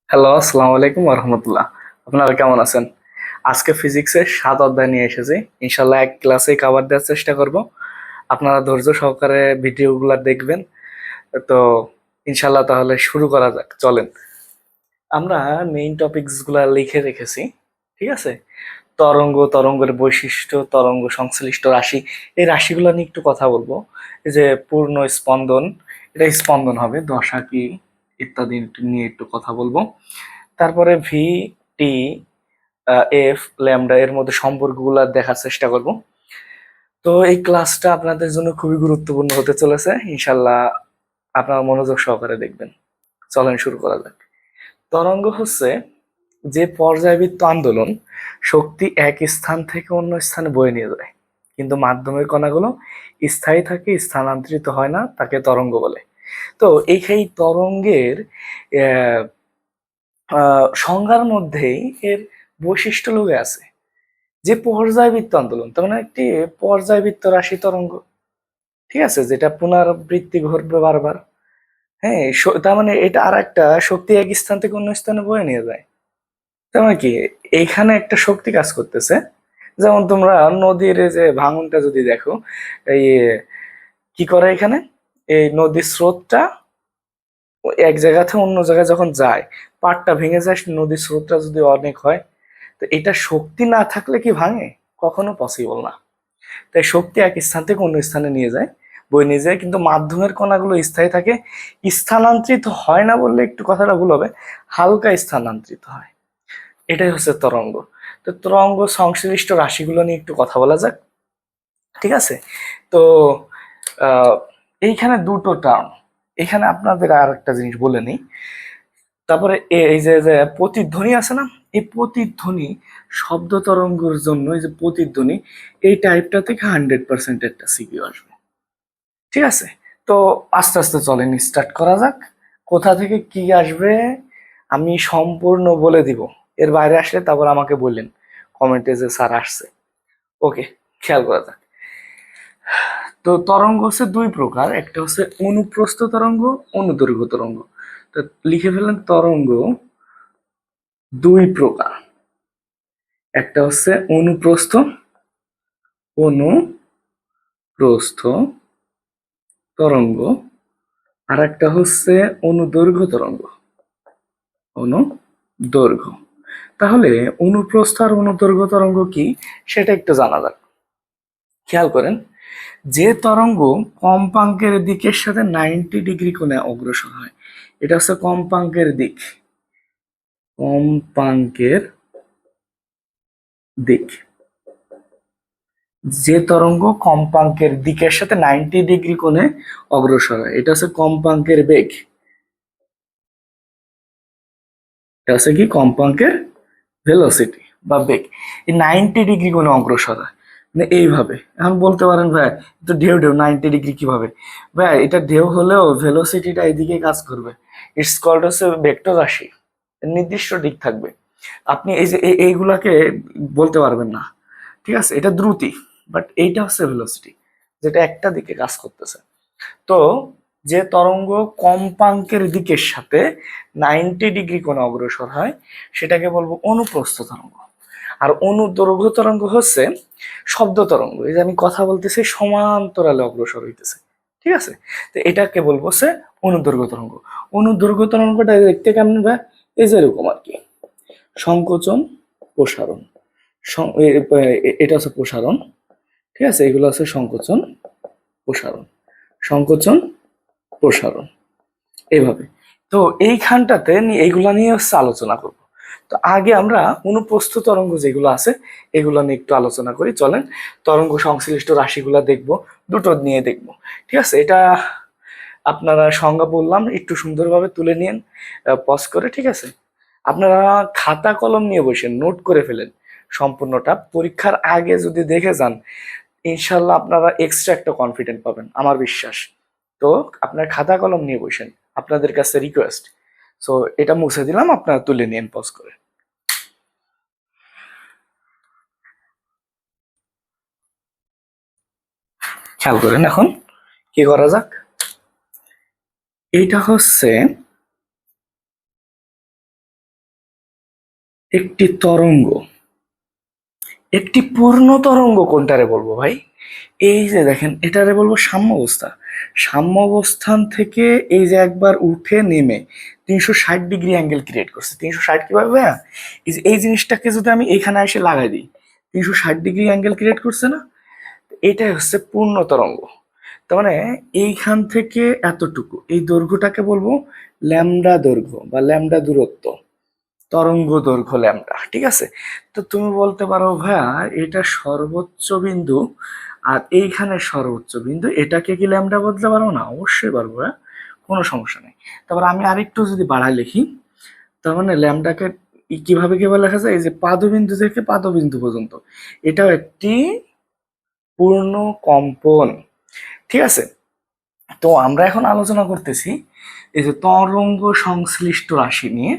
Hello, আসসালামু আলাইকুম রহমতুল্লাহ। আপনারা কেমন আছেন? আজকে ফিজিক্সের 7 অধ্যায় নিয়ে এসেছি। ইনশাল্লাহ এক ক্লাসে কভার দেওয়ার চেষ্টা করব। আপনারা ধৈর্য সহকারে ভিডিওগুলো দেখবেন। তো ইনশাল্লাহ তাহলে শুরু করা যাক, চলেন। আমরা মেইন টপিকস গুলা লিখে রেখেছি, ঠিক আছে? তরঙ্গ, তরঙ্গের বৈশিষ্ট্য, তরঙ্গ সংশ্লিষ্ট রাশি, এই রাশিগুলো নিয়ে একটু কথা বলবো। এই যে পূর্ণ স্পন্দন, এটা স্পন্দন হবে, দশা কি ইত্যাদি নিয়ে একটু কথা বলবো। তারপরে ভি, টি, এফ, ল্যামডা এর মধ্যে সম্পর্কগুলো দেখার চেষ্টা করব। তো এই ক্লাসটা আপনাদের জন্য খুবই গুরুত্বপূর্ণ হতে চলেছে, ইনশাল্লাহ আপনারা মনোযোগ সহকারে দেখবেন। চলেন শুরু করা যাক। তরঙ্গ হচ্ছে যে পর্যায়বৃত্ত আন্দোলন, শক্তি এক স্থান থেকে অন্য স্থানে বয়ে নিয়ে যায়, কিন্তু মাধ্যমের কণাগুলো স্থায়ী থাকে, স্থানান্তরিত হয় না, তাকে তরঙ্গ বলে। তো এই তরঙ্গের আহ, সংজ্ঞার মধ্যেই এর বৈশিষ্ট্য লুকে আছে। যে পর্যায়বৃত্ত আন্দোলন, তার মানে একটি পর্যায়বৃত্ত রাশি তরঙ্গ, ঠিক আছে, যেটা পুনরাবৃত্তি ঘটবে বারবার। হ্যাঁ, তার মানে এটা আর একটা শক্তি এক স্থান থেকে অন্য স্থানে বয়ে নিয়ে যায়। তার মানে কি, এইখানে একটা শক্তি কাজ করতেছে। যেমন তোমরা নদীর এই যে ভাঙনটা যদি দেখো, এই কি করে এখানে, এই নদীর স্রোতটা এক জায়গা থেকে অন্য জায়গায় যখন যায়, পাড়টা ভেঙে যায়, নদীর স্রোতটা যদি অনেক হয়, তো এটা শক্তি না থাকলে কি ভাঙে? কখনো পসিবল না। তাই শক্তি এক স্থান থেকে অন্য স্থানে নিয়ে যায়, বয়ে নিয়ে যায়, কিন্তু মাধ্যমের কণাগুলো স্থায়ী থাকে। স্থানান্তরিত হয় না বললে একটু কথাটা ভুল হবে, হালকা স্থানান্তরিত হয়। এটাই হচ্ছে তরঙ্গ। তো তরঙ্গ সংশ্লিষ্ট রাশিগুলো নিয়ে একটু কথা বলা যাক, ঠিক আছে? তো আহ, এইখানে দুটো টার্ম, এখানে আপনাদের আর একটা জিনিস বলে নিই। তারপরে এই যে যে প্রতিধ্বনি আছে না, এই প্রতিধ্বনি শব্দ তরঙ্গের জন্য, এই যে প্রতিধ্বনি, এই টাইপটা থেকে 100% একটা সিকিউ আসবে, ঠিক আছে? তো আস্তে আস্তে চলেন স্টার্ট করা যাক। কোথা থেকে কি আসবে আমি সম্পূর্ণ বলে দিব। এর বাইরে আসলে তারপর আমাকে বললেন কমেন্টে যে স্যার আসছে। ওকে, খেয়াল করা যাক। তো তরঙ্গ হচ্ছে দুই প্রকার, একটা হচ্ছে অনুপ্রস্থ তরঙ্গ, অনুদৈর্ঘ্য তরঙ্গ। তো লিখে ফেলেন, তরঙ্গ দুই প্রকার। একটা হচ্ছে অনুপ্রস্থ, অনুপ্রস্থ তরঙ্গ, আর একটা হচ্ছে অনুদৈর্ঘ্য তরঙ্গ, অনুদৈর্ঘ্য। তাহলে অনুপ্রস্থ আর অনুদৈর্ঘ্য তরঙ্গ কি সেটা একটু জানা যাক। খেয়াল করেন, যে তরঙ্গ কম্পাঙ্কের দিকের সাথে 90 ডিগ্রি কোণে অগ্রসর হয়, এটা হচ্ছে কম্পাঙ্কের দিক, কম্পাঙ্কের দিক। যে তরঙ্গ কম্পাঙ্কের দিকের সাথে 90 ডিগ্রি কোণে অগ্রসর হয়, এটা হচ্ছে কম্পাঙ্কের বেগ। এটা হচ্ছে কি, কম্পাঙ্কের ভেলোসিটি বা বেগ। এই 90 ডিগ্রি কোণে অগ্রসর হয়, মানে এইভাবে। এখন বলতে পারেন ভাই, তো ঢেউ ঢেউ 90 ডিগ্রি কিভাবে? ভাই, এটা ঢেউ হলেও ভেলোসিটিটা এদিকে কাজ করবে। ইটস কল্ড হচ্ছে ভেক্টর রাশি, নির্দিষ্ট দিক থাকবে। আপনি এই যে এইগুলাকে বলতে পারবেন না, ঠিক আছে? এটা দ্রুতি, বাট এইটা হচ্ছে ভেলোসিটি, যেটা একটা দিকে কাজ করতেছে। তো যে তরঙ্গ কম্পাঙ্কের দিকের সাথে 90 ডিগ্রি কোণে অগ্রসর হয়, সেটাকে বলবো অনুপ্রস্থ তরঙ্গ। আর অনুদৈর্ঘ্য তরঙ্গ হচ্ছে শব্দ তরঙ্গ, এই যে আমি কথা বলতেছি সমান্তরালে অগ্রসর হইতেছে, ঠিক আছে? তো এটাকে বলবো হচ্ছে অনুদৈর্ঘ্য তরঙ্গ। অনুদৈর্ঘ্য তরঙ্গটা দেখতে কেমন ভাই? এই যে এরকম আর কি, সংকোচন, প্রসারণ। এটা হচ্ছে প্রসারণ, ঠিক আছে? এগুলো হচ্ছে সংকোচন, প্রসারণ, সংকোচন, প্রসারণ, এইভাবে। তো এইখানটাতে এইগুলা নিয়ে হচ্ছে আলোচনা করব। তো আগে আমরা অনুপ্রস্থ তরঙ্গ যেগুলো আছে এগুলো নিয়ে একটু আলোচনা করি, চলেন। তরঙ্গ সংশ্লিষ্ট রাশিগুলা দেখব, দুটো নিয়ে দেখব, ঠিক আছে? এটা আপনারা সংজ্ঞা বললাম, একটু সুন্দরভাবে তুলে নিন পজ করে, ঠিক আছে? আপনারা খাতা কলম নিয়ে বসেন, নোট করে ফেলেন সম্পূর্ণটা। পরীক্ষার আগে যদি দেখে যান, ইনশাল্লাহ আপনারা এক্সট্রা একটা কনফিডেন্ট পাবেন, আমার বিশ্বাস। তো আপনার খাতা কলম নিয়ে বসেন, আপনাদের কাছে রিকোয়েস্ট। সো এটা মুছে দিলাম, আপনারা তুলে নিন পজ করে। খেয়াল করেন এখন কি করা যাক। এটা হচ্ছে একটি তরঙ্গ, একটি পূর্ণ তরঙ্গ কোনটারে বলবো ভাই? এই যে দেখেন, এটারে বলবো সাম্যাবস্থা। সাম্যাবস্থান থেকে এই যে একবার উঠে নেমে 360 ডিগ্রি অ্যাঙ্গেল ক্রিয়েট করছে। 360 কিভাবে ভাইয়া? এই যে এই জিনিসটাকে যদি আমি এখানে এসে লাগাই দিই, 360 ডিগ্রি অ্যাঙ্গেল ক্রিয়েট করছে না? এটাই হচ্ছে পূর্ণ তরঙ্গ। তার মানে এইখান থেকে এতটুকু, এই দৈর্ঘ্যটাকে বলবো ল্যামডা দৈর্ঘ্য বা ল্যামডা দূরত্ব, তরঙ্গ দৈর্ঘ্য ল্যামডা। ঠিক আছে? তো তুমি বলতে পারো ভাইয়া এটা সর্বোচ্চ বিন্দু আর এইখানে সর্বোচ্চ বিন্দু, এটাকে কি ল্যামডা বলতে পারো না? অবশ্যই পারবো, হ্যাঁ, কোনো সমস্যা নেই। তারপর আমি আরেকটু যদি বাড়ায় লিখি, তার মানে ল্যামডাকে কিভাবে কিভাবে লেখা যায়? এই যে পাদবিন্দু থেকে পাদবিন্দু পর্যন্ত, এটাও একটি পূর্ণ কম্পন। ঠিক আছে? তো আমরা এখন আলোচনা করতেছি এই যে তরঙ্গ সংশ্লিষ্ট রাশি নিয়ে।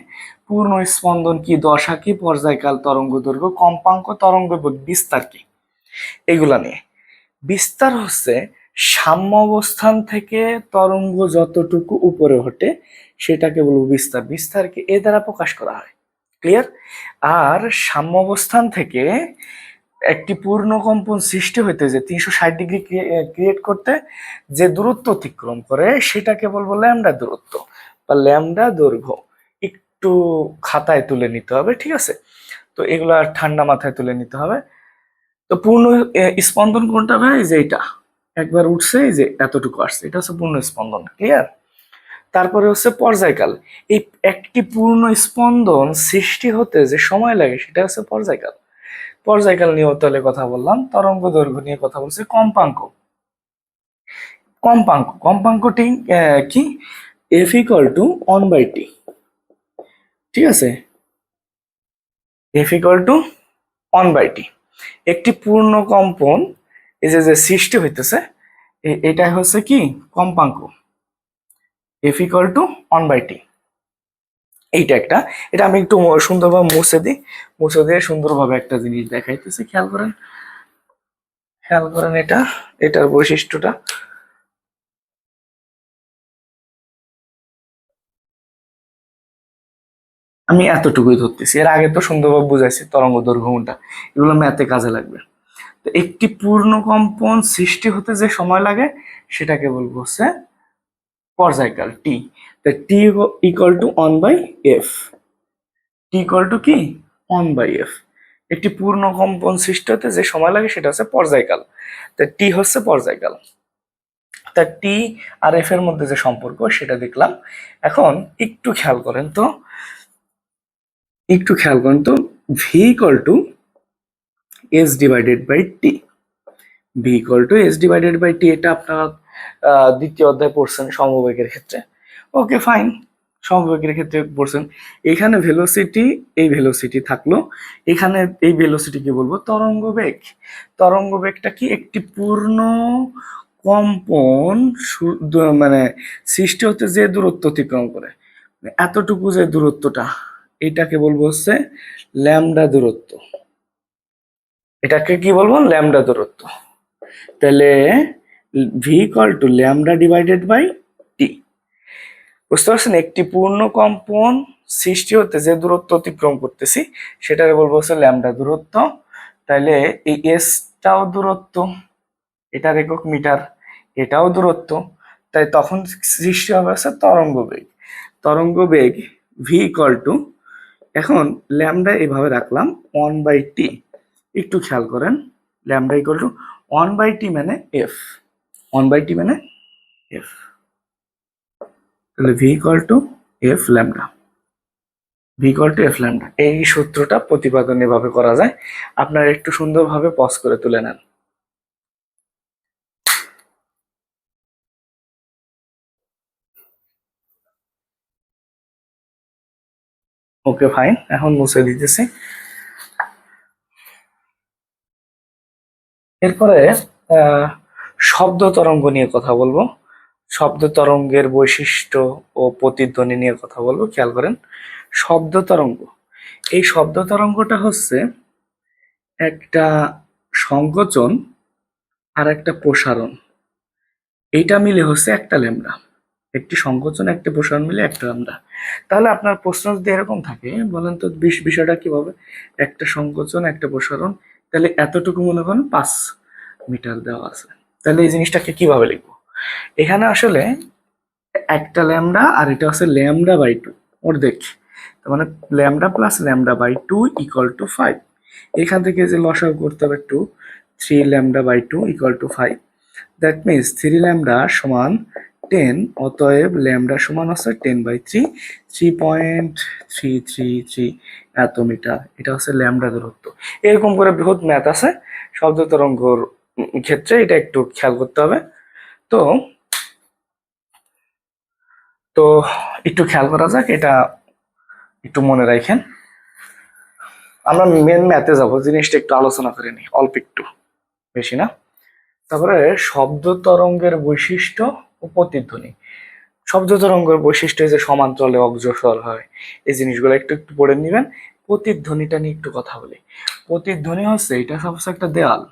পূর্ণ স্পন্দন কি, দশা কি, পর্যায়কাল, তরঙ্গ দৈর্ঘ্য, কম্পাঙ্ক, তরঙ্গ বেগ, বিস্তার কি, এগুলা নিয়ে। বিস্তার হচ্ছে সাম্য অবস্থান থেকে তরঙ্গ যতটুকু উপরে ওঠে সেটাকে বলবো বিস্তার। বিস্তারকে এ দ্বারা প্রকাশ করা হয়। ক্লিয়ার? আর সাম্য অবস্থান থেকে একটি পূর্ণ কম্পন সৃষ্টি হইতে যে 360 ডিগ্রি ক্রিয়েট করতে যে দূরত্ব অতিক্রম করে সেটাকে বলবো ল্যামডা দূরত্ব বা ল্যামডা দৈর্ঘ্য। একটু খাতায় তুলে নিতে হবে, ঠিক আছে? তো এগুলা ঠান্ডা মাথায় তুলে নিতে হবে। তো পূর্ণ স্পন্দন কোনটা ভাই? যে এটা একবার উঠছে, এই যে এতটুকু আসছে, এটা হচ্ছে পূর্ণ স্পন্দন। ক্লিয়ার? তারপরে হচ্ছে পর্যায়কাল। এই একটি পূর্ণ স্পন্দন সৃষ্টি হতে যে সময় লাগে সেটা হচ্ছে পর্যায়কাল। পর্যায়কাল নিয়েও তাহলে কথা বললাম। তরঙ্গ দৈর্ঘ্য নিয়ে কথা বলছি। কম্পাঙ্ক, কম্পাঙ্কটি কি? F equal to 1/t। ঠিক আছে? F equal to 1/t। একটি পূর্ণ কম্পন এই যে যে সৃষ্টি হইতেছে, এটাই হচ্ছে কি কম্পাঙ্ক। F equal to 1/t। এইটা একটা, এটা আমি একটু সুন্দরভাবে মুছে দিই। মুছে দিয়ে সুন্দরভাবে একটা জিনিস দেখাইতেছি, খেয়াল করেন। খেয়াল করেন এটা, এটার বৈশিষ্ট্যটা। আমি এতটুকুই ধরতেছি, এর আগে তো সুন্দরভাবে বুঝাইছি তরঙ্গ দৈর্ঘ্য কোনটা, এগুলো ম্যাথে কাজে লাগবে। তো একটি পূর্ণ কম্পন সৃষ্টি হতে যে সময় লাগে সেটাকে বলবো হচ্ছে পর্যায়কাল, T. T equal to 1/f। T equal to কি 1/f। একটি পূর্ণ কম্পন সৃষ্টি হতে যে সময় লাগে সেটা হচ্ছে পর্যায়কাল। তা টি হচ্ছে পর্যায়কাল। তা টি আর এফ এর মধ্যে যে সম্পর্ক সেটা দেখলাম। এখন একটু খেয়াল করেন তো, একটু খেয়াল করেন তো, V equal to S divided by T. V equal to S divided by T, এটা আপনারা দ্বিতীয় অধ্যায় পড়ছেন সমবেগের ক্ষেত্রে। ওকে ফাইন, সমবেগের ক্ষেত্রে পড়ছেন। এখানে ভেলোসিটি, এই ভেলোসিটি থাকলো, এখানে এই ভেলোসিটি কি বলবো? তরঙ্গ বেগ। তরঙ্গ বেগটা কি? একটি পূর্ণ কম্পন মানে সৃষ্টি হতে যে দূরত্ব অতিক্রম করে, এতটুকু যে দূরত্বটা, এটাকে বলবো হচ্ছে ল্যামডা দূরত্ব। এটাকে কি বলবো? ল্যামডা দূরত্ব। তাহলে V equal to lambda divided by T. বুঝতে পারছেন? একটি পূর্ণ কম্পন সৃষ্টি হতে যে দূরত্ব অতিক্রম করতেছি সেটাকে বলবো হচ্ছে ল্যামডা দূরত্ব। তাহলে এই এসটাও দূরত্ব, এটার একক মিটার, এটাও দূরত্ব। তাই তখন সৃষ্টি হবে হচ্ছে তরঙ্গ বেগ। তরঙ্গ বেগ ভি ইকুয়াল টু, এখন ল্যামডা এভাবে রাখলাম 1/t। একটু খেয়াল করেন, ল্যামডা ইকুয়াল টু 1/t মানে এফ। 1/t মানে এফ। তাহলে V equal to F lambda. V equal to F lambda, এই সূত্রটা প্রতিপাদন এভাবে করা যায়। আপনারা একটু সুন্দরভাবে পজ করে তুলে নেন। ওকে ফাইন, এখন মুছে দিতেছি। এরপরে শব্দ তরঙ্গ নিয়ে কথা বলবো। শব্দ তরঙ্গের বৈশিষ্ট্য ও প্রতিধ্বনি নিয়ে কথা বলবো। খেয়াল করেন, শব্দ তরঙ্গ, এই শব্দ তরঙ্গটা হচ্ছে একটা সংকোচন আর একটা প্রসারণ, এইটা মিলে হচ্ছে একটা ল্যামডা। একটি সংকোচন একটি প্রসারণ মিলে একটা ল্যামডা। তাহলে আপনার প্রশ্ন যদি এরকম থাকে, বলেন তো বিষয়টা কিভাবে, একটা সংকোচন একটা প্রসারণ, তাহলে এতটুকু মনে করেন 5 মিটার দেওয়া আছে, তাহলে এই জিনিসটাকে কিভাবে লিখবো? এখানে আসলে একটা ল্যামডা আর এটা হচ্ছে ল্যামডা বাই 2 অর্ধেক, তার মানে lambda plus lambda by 2 equal to 5। এখান থেকে যে লসাগু করতে হবে 2, 3 lambda by 2 equal to 5, that means 3 lambda সমান 10, অতএব ল্যামডা সমান হচ্ছে 10/3, 3.333 এত মিটার। এটা হচ্ছে ল্যামডা দূরত্ব। এরকম করে বৃহৎ ম্যাথ আছে শব্দ তরঙ্গর ক্ষেত্রে, এটা একটু খেয়াল করতে হবে। তো তো একটু খেয়াল করা যাক, এটা একটু মনে রাখেন। আমরা মেন ম্যাথে যাব, জিনিসটা একটু আলোচনা করে নিই অল্প একটু, বেশি না। তারপরে শব্দ তরঙ্গের বৈশিষ্ট্য ও প্রতিধ্বনি। শব্দ তরঙ্গের বৈশিষ্ট্য যে সমান্তরালে অগ্রসর হয়, এই জিনিসগুলো একটু একটু পড়ে নেবেন। প্রতিধ্বনিটা নিয়ে একটু কথা বলি। প্রতিধ্বনি হচ্ছে, এটা হচ্ছে একটা দেয়াল,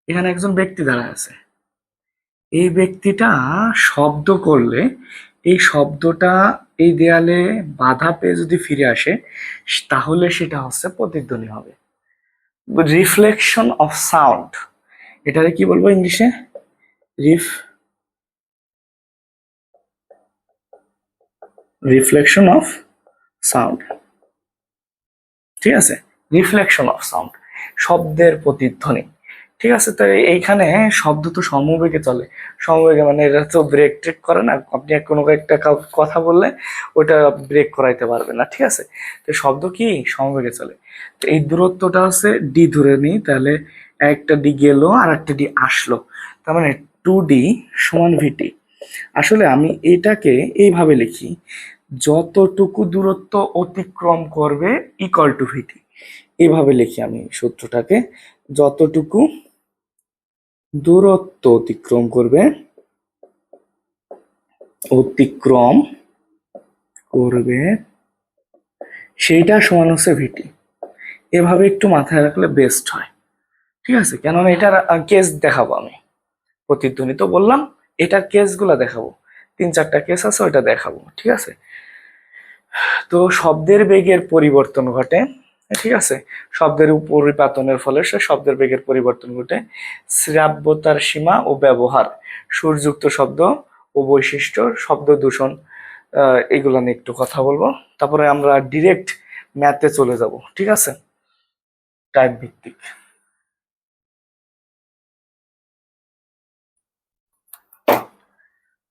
এখানে একজন ব্যক্তি দাঁড়ায় আছে, এই ব্যক্তিটা শব্দ করলে এই শব্দটা এই দেয়ালে বাধা পেয়ে যদি ফিরে আসে, তাহলে সেটা হচ্ছে প্রতিধ্বনি হবে। রিফ্লেকশন অফ সাউন্ড, এটারে কি বলবো ইংলিশে? রিফ্লেকশন অফ সাউন্ড, ঠিক আছে? রিফ্লেকশন অফ সাউন্ড, শব্দের প্রতিধ্বনি, ঠিক আছে? তো এইখানে শব্দ তো সমবেগে চলে, সমবেগে মানে এটা তো ব্রেক ট্রেক করে না, আপনি কোনো একটা কথা বললে ওটা ব্রেক করাইতে পারবে না, ঠিক আছে? তো শব্দ কি সমবেগে চলে। তো এই দূরত্বটা হচ্ছে ডি ধরে নিই, তাহলে একটা ডি গেল আর একটা ডি আসলো, তার মানে 2D সমান ভিটি। আসলে আমি এটাকে এইভাবে লিখি, যতটুকু দূরত্ব অতিক্রম করবে ইকুয়াল টু ভিটি, এইভাবে লিখি আমি সূত্রটাকে। যতটুকু দূরত্ব অতিক্রম করবে সেইটা সমান হচ্ছে ভিটি। এভাবে একটু মাথায় রাখলে বেস্ট হয়, ঠিক আছে? কেননা এটার কেস দেখাবো আমি, প্রতিধ্বনি তো বললাম, এটার কেসগুলা দেখাবো, 3-4টা কেস আছে, ওইটা দেখাবো, ঠিক আছে? তো শব্দের বেগের পরিবর্তন ঘটে, ঠিক আছে? শব্দের পরিপাতনের ফলে সে শব্দের বেগের পরিবর্তন ঘটে। শ্রাব্যতার সীমা ও ব্যবহার, সুরযুক্ত শব্দ ও বৈশিষ্ট্য, শব্দ দূষণ, এগুলো নিয়ে একটু কথা বলবো। তারপরে আমরা ডিরেক্ট ম্যাথে চলে যাব, ঠিক আছে? টাইপ ভিত্তিক।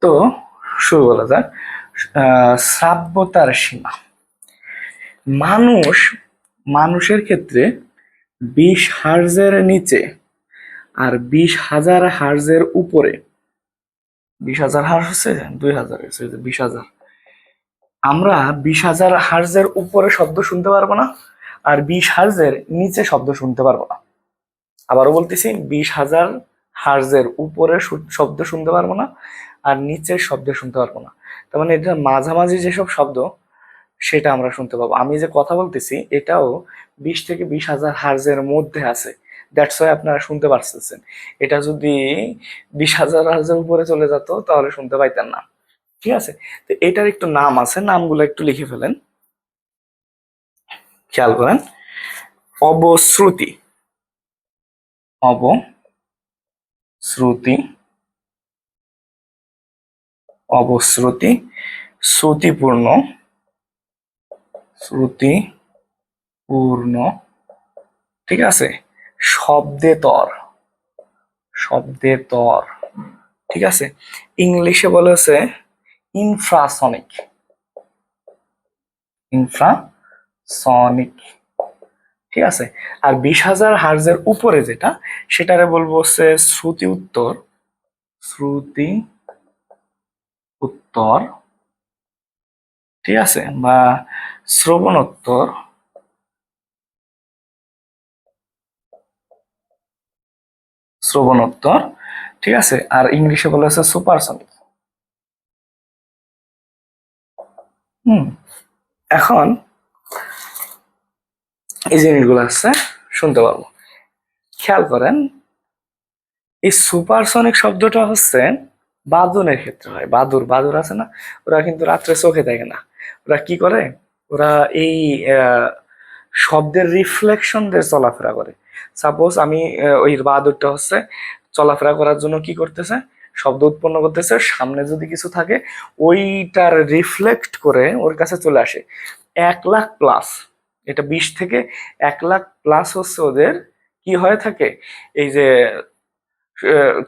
তো শুরু করা যাক। শ্রাব্যতার সীমা, মানুষের ক্ষেত্রে 20 হার্জের নিচে আর 20,000 হার্জের উপরে, 20,000 হার্জ হচ্ছে 2,000, 20,000, আমরা 20,000 হার্জের উপরে শব্দ শুনতে পারবো না, আর 20 হার্জের নিচে শব্দ শুনতে পারবো না। আবারও বলতেছি, 20,000 হার্জের উপরে শব্দ শুনতে পারবো না, আর নিচের শব্দ শুনতে পারবো না। তার মানে এটা মাঝামাঝি যেসব শব্দ, সেটা আমরা শুনতে পাবো। আমি যে কথা বলতেছি এটাও 20 থেকে 20,000 হার্জের মধ্যে আছে, দ্যাটস ওয়াই আপনারা শুনতে পারতেছেন। এটা যদি 20,000 হার্জের উপরে চলে যেত তাহলে শুনতে পাইতেন না, ঠিক আছে? তো এটার একটু নাম আছে, নামগুলো একটু লিখে ফেলেন, খেয়াল করেন। অবশ্রুতি, অবশ্রুতি, অবশ্রুতি, শ্রুতিপূর্ণ, শ্রুতিপূর্ণ, ঠিক আছে? শব্দেতর, শব্দেতর, ঠিক আছে? ইংলিশে বলা হচ্ছে ইনফ্রাসনিক, ইনফ্রাসনিক, ঠিক আছে? আর 20,000 হার্জের উপরে যেটা, সেটারে বলবো হচ্ছে শ্রুতি উত্তর, শ্রুতি উত্তর, ঠিক আছে? বা শ্রবণোত্তর, শ্রবণোত্তর, ঠিক আছে? আর ইংলিশে বলা হচ্ছে সুপারসনিক। এখন এই জিনিসগুলো আছে শুনতে পাবো, খেয়াল করেন। এই সুপারসনিক শব্দটা হচ্ছে বাদুনের ক্ষেত্রে হয়। বাদুর বাদুর আছে না, ওরা কিন্তু রাত্রে চোখে দেখে না। ওরা কি করে, ওরা এই আহ, শব্দের রিফ্লেকশন দিয়ে চলাফেরা করে। সাপোজ আমি ওই বাদুরটা হচ্ছে চলাফেরা করার জন্য কি করতেছে, শব্দ উৎপন্ন করতেছে, সামনে যদি কিছু থাকে ওইটার রিফ্লেক্ট করে ওর কাছে চলে আসে। 1 লাখ প্লাস, এটা 20 থেকে 1 লাখ প্লাস হচ্ছে ওদের কি হয়ে থাকে, এই যে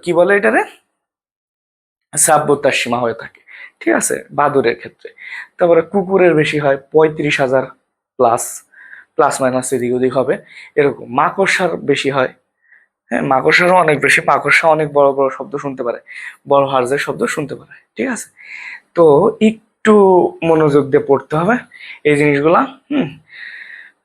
কি বলে এটারে, শ্রাব্যতার সীমা হয়ে থাকে। ঠিক আছে, বাদুরের ক্ষেত্রে। তারপরে কুকুরের বেশি হয় 35,000 প্লাস, প্লাস মাইনাস এদিক ওদিক হবে এরকম। মাকড়সার বেশি হয়, হ্যাঁ মাকড়সারও অনেক বেশি, মাকড়সা অনেক বড় বড় শব্দ শুনতে পারে, বড় হার্জের শব্দ শুনতে পারে। ঠিক আছে, তো একটু মনোযোগ দিয়ে পড়তে হবে এই জিনিসগুলা। হুম।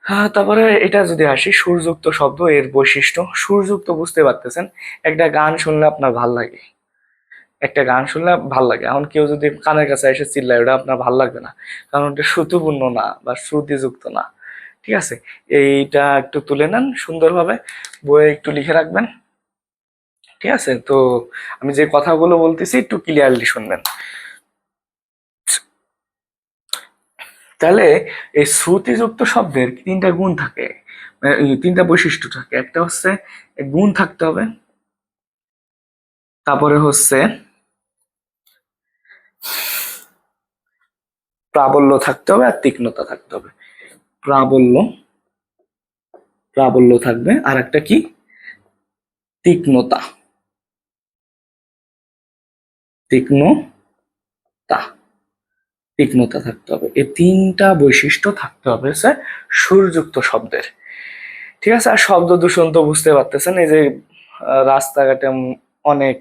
হ্যাঁ, তারপরে এটা যদি আসি সুরযুক্ত শব্দ, এর বৈশিষ্ট্য। সুরযুক্ত বুঝতে পারতেছেন, একটা গান শুনলে আপনার ভাল লাগে, একটা গান শুনলে ভাল লাগে। এখন কেউ যদি কানের কাছে এসে চিল্লায়, ওটা আপনার ভাল লাগবে না, কারণ ওটা শ্রুতিপূর্ণ না বা শ্রুতিযুক্ত না। ঠিক আছে, এইটা একটু তুলে নেন সুন্দরভাবে, বইয়ে একটু লিখে রাখবেন। ঠিক আছে, তো আমি যে কথাগুলো বলতেছি একটু ক্লিয়ারলি শুনবেন। তাহলে এই শ্রুতিযুক্ত শব্দের 3টা গুণ থাকে, মানে এই 3টা বৈশিষ্ট্য থাকে। একটা হচ্ছে গুণ থাকতে হবে, তারপরে হচ্ছে প্রাবল্য থাকতে হবে, আর তীক্ষ্ণতা থাকতে হবে। প্রাবল্য, প্রাবল্য থাকবে, আর একটা কি, তীক্ষ্ণতা, তীক্ষ্ণতা, তীক্ষ্ণতা থাকতে হবে। এই 3টা বৈশিষ্ট্য থাকতে হবে স্যার সুরযুক্ত শব্দের। ঠিক আছে, আর শব্দ দূষণ তো বুঝতে পারতেছেন, এই যে রাস্তাঘাটে অনেক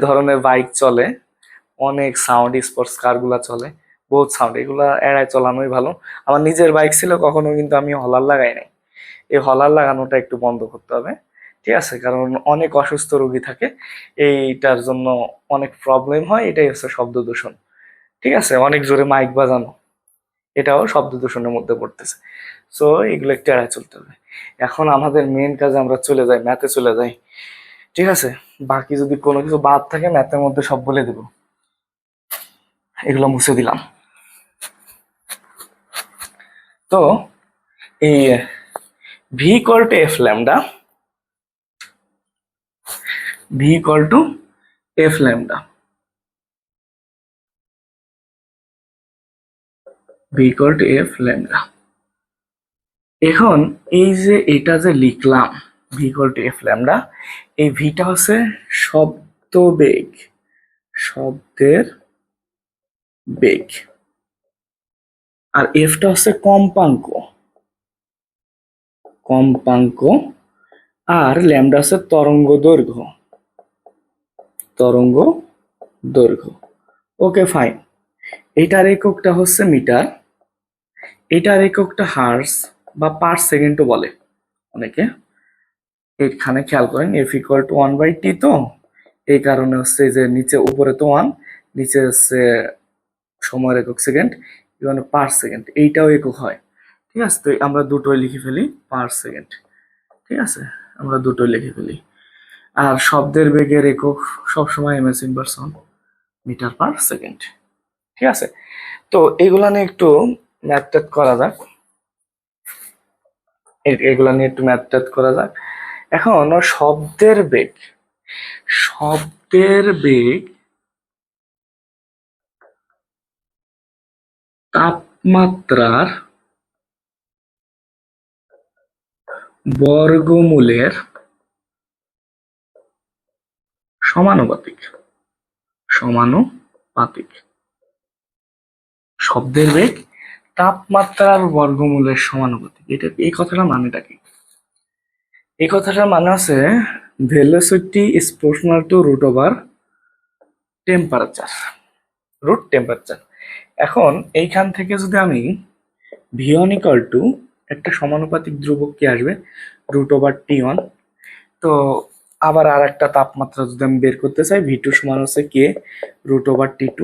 ধরনের বাইক চলে, অনেক সাউন্ড, স্পোর্টস কার গুলা চলে, বহুত সাউন্ড, এগুলা এড়ায় চলানোই ভালো। আমার নিজের বাইক ছিল, কখনো কিন্তু আমি হলার লাগাই নাই। এই হলার লাগানোটা একটু বন্ধ করতে হবে। ঠিক আছে, কারণ অনেক অসুস্থ রোগী থাকে, এইটার জন্য অনেক প্রবলেম হয়, এটাই হচ্ছে শব্দ দূষণ। ঠিক আছে, অনেক জোরে মাইক বাজানো, এটাও শব্দ দূষণের মধ্যে পড়তেছে। সো এগুলো একটু এড়ায় চলতে হবে। এখন আমাদের মেন কাজে আমরা চলে যাই, ম্যাথে চলে যাই। ঠিক আছে, বাকি যদি কোনো কিছু বাদ থাকে ম্যাথের মধ্যে সব বলে দেবো, এগুলো মুছে দিলাম। তো এই V equal to F lambda, V equal to F lambda, V equal to F lambda. এখন এই যে এটা যে লিখলাম V equal to F lambda, এই ভিটা হচ্ছে শব্দ বেগ, শব্দের বেগ, আর এফটা হচ্ছে কম্পাঙ্ক, কম্পাঙ্ক, আর ল্যামডা হচ্ছে তরঙ্গ দৈর্ঘ্য, তরঙ্গ দৈর্ঘ্য। ওকে ফাইন, এটার এককটা হচ্ছে মিটার, এটার এককটা হার্স বা পার সেকেন্ডও বলে অনেকে। এখানে খেয়াল করেন এফ ইকুয়াল টু 1/t, তো এই কারণে হচ্ছে যে নিচে উপরে তো 1, নিচে হচ্ছে সময়ের একক সেকেন্ড, মানে পার সেকেন্ড, এইটাও একক হয়। ঠিক আছে, তো আমরা দুটোই লিখে ফেলি পার সেকেন্ড। ঠিক আছে, আমরা দুটোই লিখে ফেলি। আর শব্দের বেগের একক সবসময় MS inversion, metre per second. ঠিক আছে, তো এগুলা নিয়ে একটু ম্যাথ ট্যাথ করা যাক, এগুলা নিয়ে একটু ম্যাথ ট্যাথ করা যাক। এখন শব্দের বেগ, শব্দের বেগ তাপমাত্রার বর্গমূলের সমানুপাতিক, সমানুপাতিক। শব্দের বেগ তাপমাত্রার বর্গমূলের সমানুপাতিক, এটা এই কথাটা মানেটা কি? এই কথাটার মানে আছে velocity is proportional to root over temperature, root temperature. এখন এইখান থেকে যদি আমি v1 ইকুয়াল টু একটা সমানুপাতিক ধ্রুবক কি আসবে, রুট ওভার t1। তো আবার আর একটা তাপমাত্রা যদি আমি বের করতে চাই, v2 সমান হচ্ছে কে রুট ওভার t2।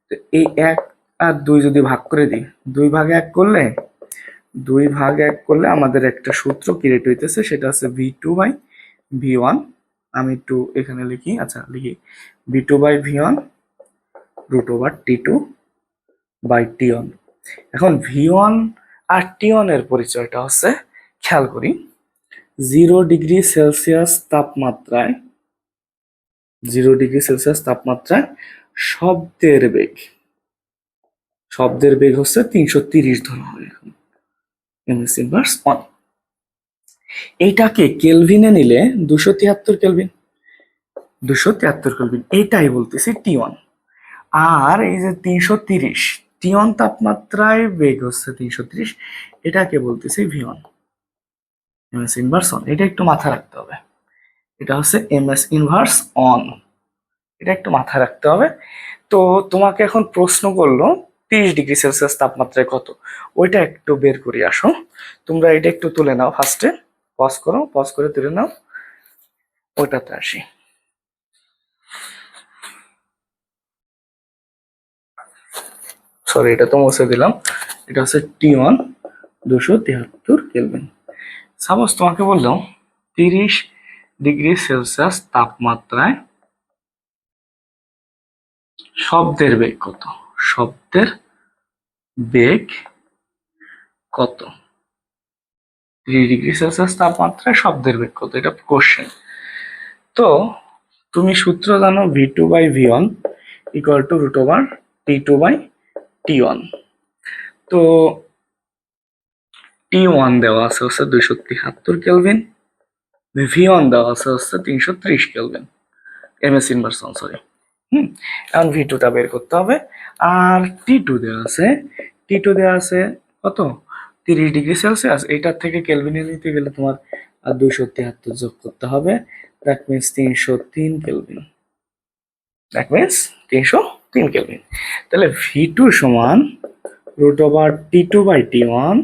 তো এই 1 আর 2 যদি ভাগ করে দিই, 2 ভাগে 1 করলে, 2 ভাগ 1 করলে আমাদের একটা সূত্র ক্রিয়েট হইতেছে, সেটা হচ্ছে v2 বাই v1, আমি একটু এখানে লিখি, আচ্ছা লিখি v2/v1 √t2/t1। এখন v1 আর t1 এর পরিচয়টা হচ্ছে, খেয়াল করি, 0 ডিগ্রি সেলসিয়াস তাপমাত্রায়, 0 ডিগ্রি সেলসিয়াস তাপমাত্রায় শব্দের বেগ হচ্ছে 330 ধরা হয় এখন, m^1। এইটাকে কেলভিনে নিলে 273 কেলভিন, 273 কেলভিন, এইটাই বলতেছি টি1। আর এই যে 330, টি1 তাপমাত্রায় বেগ হচ্ছে 330, এটাকে বলতেছি v1, ms^1। এটা একটু মাথায় রাখতে হবে, এটা হচ্ছে ms^1, এটা একটু মাথায় রাখতে হবে। তো তোমাকে এখন প্রশ্ন করলো 30 ডিগ্রি সেলসিয়াস তাপমাত্রায় কত, ওইটা একটু বের করে আসো। তোমরা এটা একটু তুলে নাও, ফার্স্টে পজ করো, পজ করে তুলে নাও, ওইটাতে আসি। সরি, এটা তো মুছে দিলাম। এটা হচ্ছে টি1, 273 কেলভিন। সাপোজ তোমাকে বললাম 30 ডিগ্রি সেলসিয়াস তাপমাত্রায় শব্দের বেগ কত, শব্দের বেগ কত, 30 ডিগ্রি সেলসিয়াস তাপমাত্রায় শব্দের বেগ কত, এটা কোশ্চেন। তো তুমি সূত্র জানো v2/v1 √t2/t1। তো টি1 দেওয়া আছে হচ্ছে 273 কেলভিন, v1 দেওয়া আছে হচ্ছে 330 কেলভিন, ms^1, সরি। এখন v2টা বের করতে হবে। আর টি2 দেওয়া আছে কত, 30 ডিগ্রি সেলসিয়াস। এইটার থেকে কেলভিনে নিতে গেলে তোমার 273 যোগ করতে হবে, that means 303 kelvin, that means 303 kelvin. তাহলে v2 সমান √t2/t1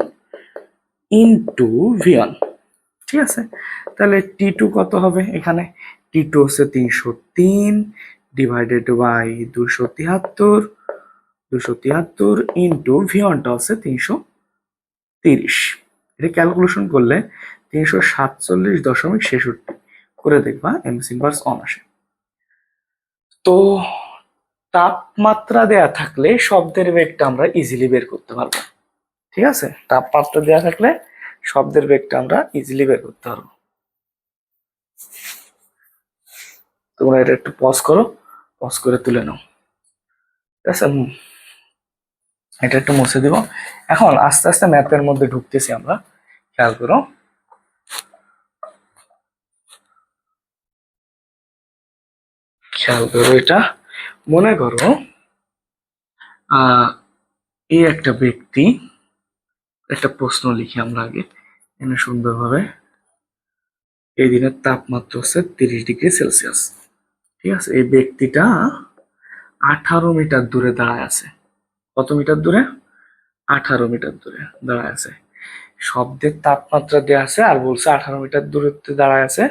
ইন্টু v1, ঠিক আছে। তাহলে টি2 কত হবে, এখানে টি2 হচ্ছে 303 ডিভাইডেড বাই 273 ইন্টু v1টা হচ্ছে 330। এটা ক্যালকুলেশন করলে 347.63 করে দেখবা ms^1 আসে। তো তাপমাত্রা দেয়া থাকলে শব্দের বেগটা আমরা ইজিলি বের করতে পারবো, ঠিক আছে। তাপমাত্রা দেয়া থাকলে শব্দের বেগটা আমরা ইজিলি বের করতে পারবো। তোমরা এটা একটু পজ করো, পজ করে তুলে নাও, ঠিক আছে। এটা একটু মুছে দিব। এখন আস্তে আস্তে ম্যাথের মধ্যে ঢুকতেছি আমরা, খেয়াল করো। এটা মনে করো এই একটা ব্যক্তি, একটা প্রশ্ন লিখি আমরা আগে এখানে সুন্দরভাবে। এই দিনের তাপমাত্রা হচ্ছে 30 ডিগ্রি সেলসিয়াস, ঠিক আছে। এই ব্যক্তিটা 18 মিটার দূরে দাঁড়ায় আছে। কত মিটার দূরে, 18 মিটার দূরে দাঁড়ায় আছে। শব্দের তাপমাত্রা দেওয়া আছে আর বলছে 18 মিটার দূরত্বে দাঁড়ায় আছে।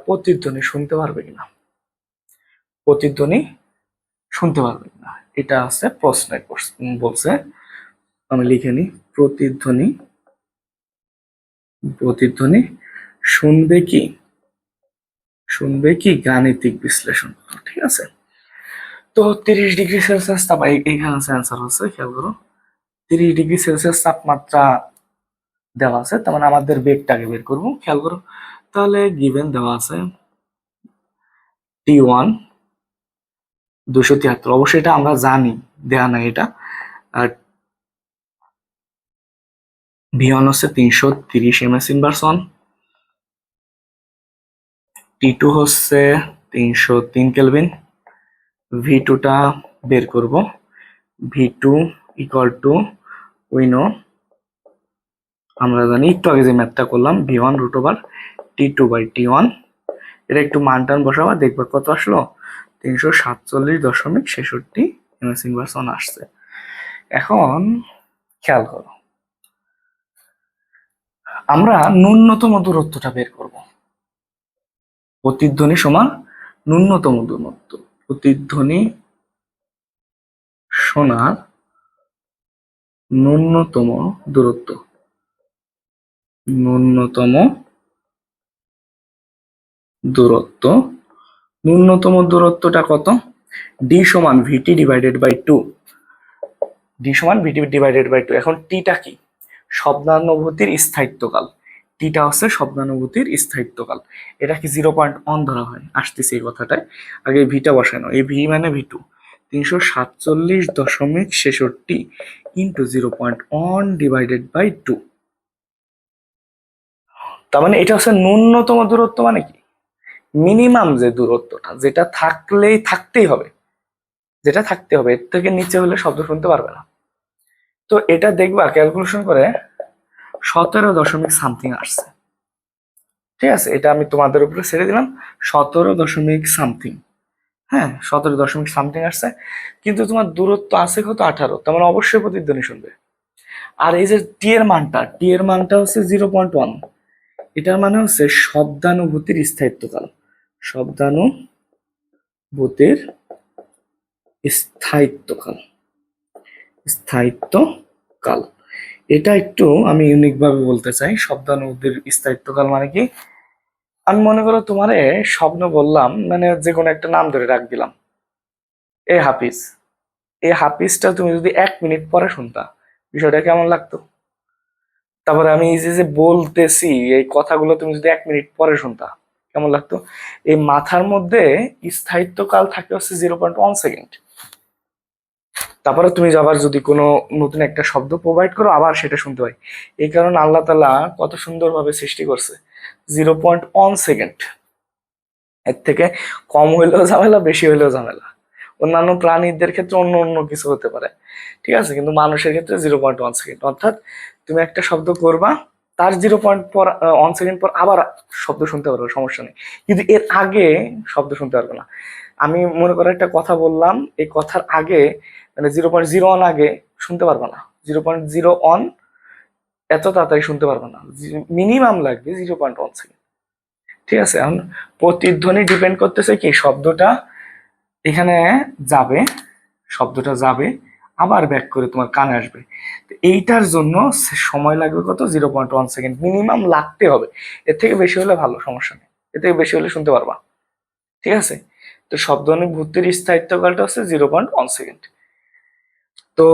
প্রতিধ্বনি শুনতে পারবে কিনা, প্রতিধ্বনি শুনতে পারবে কিনা, এটা আছে প্রশ্নে বলছে। আমি লিখে নি, প্রতিধ্বনি শুনবে কি, গাণিতিক বিশ্লেষণ, ঠিক আছে। তো 30 ডিগ্রি সেলসিয়াস তাপ, এইখানে অ্যান্সার হচ্ছে, খেয়াল করো। 30 ডিগ্রি সেলসিয়াস তাপমাত্রা দেওয়া আছে, তার মানে আমাদের বেগটাকে বের করবো, খেয়াল করো। তাহলে গিভেন দেওয়া আছে টি1 273, অবশ্যই এটা আমরা জানি, দেয়া নাই এটা। আর v1 হচ্ছে 330 ms^1, টি2 হচ্ছে 303 কেলভিন, v2টা বের করব, v2 ইকুয়াল টু, উইনো, আমরা জানি একটু আগে যে ম্যাথটা করলাম, v1 √t2/t1। এটা একটু মান টান বসাবা, দেখবা কত আসলো, 347.63 ms^1 আসছে। এখন খেয়াল করো, আমরা ন্যূনতম দূরত্বটা বের করব। প্রতিধ্বনি সমান ন্যূনতম দূরত্ব, প্রতিধ্বনি শোনার ন্যূনতম দূরত্ব, ন্যূনতম দূরত্ব, ন্যূনতম দূরত্বটা কত? ডি সমান ভিটি ডিভাইডেড বাই টু। ডি সমান ভিটি ডিভাইডেড বাই টু। এখন টিটা কি? শব্দানুভূতির স্থায়িত্বকাল। টিটা হচ্ছে শব্দানুভূতির স্থায়িত্বকাল। এটা কি 0.1 ধরা হয়? আসতেছে এই কথাটায়। আগে ভিটা বসানো, এই ভি মানে V two 347.66 into 0.1 divided by two. তার মানে এটা হচ্ছে ন্যূনতম দূরত্ব, মানে কি মিনিমাম যে দূরত্বটা, যেটা থাকতেই হবে, যেটা থাকতে হবে, এর থেকে নিচে হলে শব্দ শুনতে পারবে না। তো এটা দেখবা ক্যালকুলেশন করে 17 দশমিক আসছে। ঠিক আছে, এটা আমি তোমাদের উপরে ছেড়ে দিলাম। 17 দশমিক, হ্যাঁ 17 দশমিক আসছে। কিন্তু তোমার দূরত্ব আছে কত? 18। তার মানে অবশ্যই প্রতিধ্বনি শুনবে। আর এই যে টি এর মানটা হচ্ছে 0.1। এটার মানে হচ্ছে শব্দানুভূতির স্থায়িত্বকাল। শব্দানুভূতির স্থায়িত্বকাল, স্থায়িত্বকাল। এটা একটু আমি ইউনিক ভাবে বলতে চাই। শব্দানুভূতির স্থায়িত্বকাল মানে কি? আমি মনে করো তোমারে স্বপ্ন বললাম, মানে যে কোনো একটা নাম ধরে ডাক দিলাম, এ হাফিজ। এই হাফিজটা তুমি যদি 1 মিনিট পরে শুনতা, বিষয়টা কেমন লাগতো? তারপরে আমি এই যে যে বলতেছি এই কথাগুলো তুমি যদি 1 মিনিট পরে শুনতা, কেমন লাগতো? এই মাথার মধ্যে স্থায়িত্বকাল থাকে হচ্ছে 0.1 সেকেন্ড। তারপরে তুমি আবার যদি কোনো নতুন একটা শব্দ প্রোভাইড করো, আবার সেটা শুনতে পাই। এই কারণে আল্লাহ তাআলা কত সুন্দরভাবে সৃষ্টি করছে 0.1 সেকেন্ড। এর থেকে কম হইলেও ঝামেলা, বেশি হইলেও ঝামেলা। অন্যান্য প্রাণীদের ক্ষেত্রে অন্য অন্য কিছু হতে পারে, ঠিক আছে, কিন্তু মানুষের ক্ষেত্রে 0.1 সেকেন্ড। অর্থাৎ তুমি একটা শব্দ করবা, তার 0.1 সেকেন্ড পর আবার শব্দ শুনতে পারবে, সমস্যা নেই। কিন্তু এর আগে শব্দ শুনতে পারবে না। আমি মনে করো একটা কথা বললাম, এই কথার আগে মানে 0.01 আগে শুনতে পারবে না। 0.01 এত তাড়াতাড়ি শুনতে পারবে না, মিনিমাম লাগবে 0.1 সেকেন্ড। ঠিক আছে, এখন প্রতিধ্বনি ডিপেন্ড করতেছে কি শব্দটা এখানে যাবে, শব্দটা যাবে আবার ব্যাক করে তোমার কানে আসবে। তো এইটার জন্য সময় লাগবে কত? 0.1 সেকেন্ড মিনিমাম লাগতে হবে। এর থেকে বেশি হলে ভালো, সমস্যা নেই, এর থেকে বেশি হলে শুনতে পারবা। ঠিক আছে, তো শব্দানুভূতির স্থায়িত্বকালটা হচ্ছে 0.1 সেকেন্ড। তো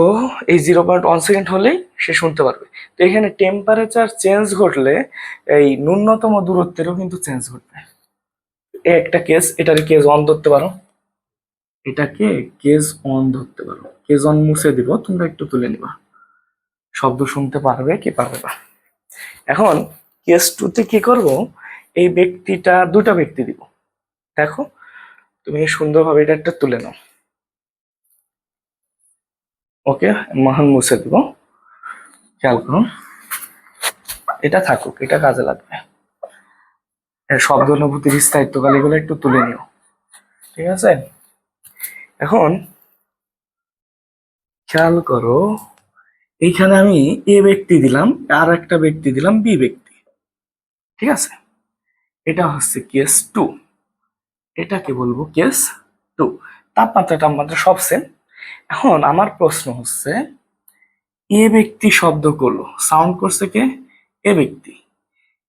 এই 0.1 সেকেন্ড হলেই সে শুনতে পারবে। তো এখানে টেম্পারেচার চেঞ্জ ঘটলে এই ন্যূনতম দূরত্বেরও কিন্তু চেঞ্জ ঘটবে। একটা কেস, এটার কেস অন ধরতে পারো, এটাকে কেস অন ধরতে পারো। কেস অন মুছে দিব, তোমরা একটু তুলে নিবা, শব্দ শুনতে পারবে কি পারবে না। এখন কেস টুতে কি করব? এই ব্যক্তিটা, দুটা ব্যক্তি দিব। দেখো তুমি সুন্দরভাবে এটা একটা তুলে নাও। ওকে, মহান মুছে দিব, খেয়াল করুন। এটা থাকুক, এটা কাজে লাগবে। শব্দ অনুভূতির স্থায়িত্বকাল এগুলো একটু তুলে নিও, ঠিক আছে। এখন খেয়াল করো, এইখানে আমি এ ব্যক্তি দিলাম, আর একটা ব্যক্তি দিলাম বি ব্যক্তি। ঠিক আছে, এটা হচ্ছে কেস টু, এটাকে বলবো কেস টু। তাপমাত্রা সব সেম। এখন আমার প্রশ্ন হচ্ছে, এ ব্যক্তি শব্দ করলো, সাউন্ড করছে কে? এ ব্যক্তি।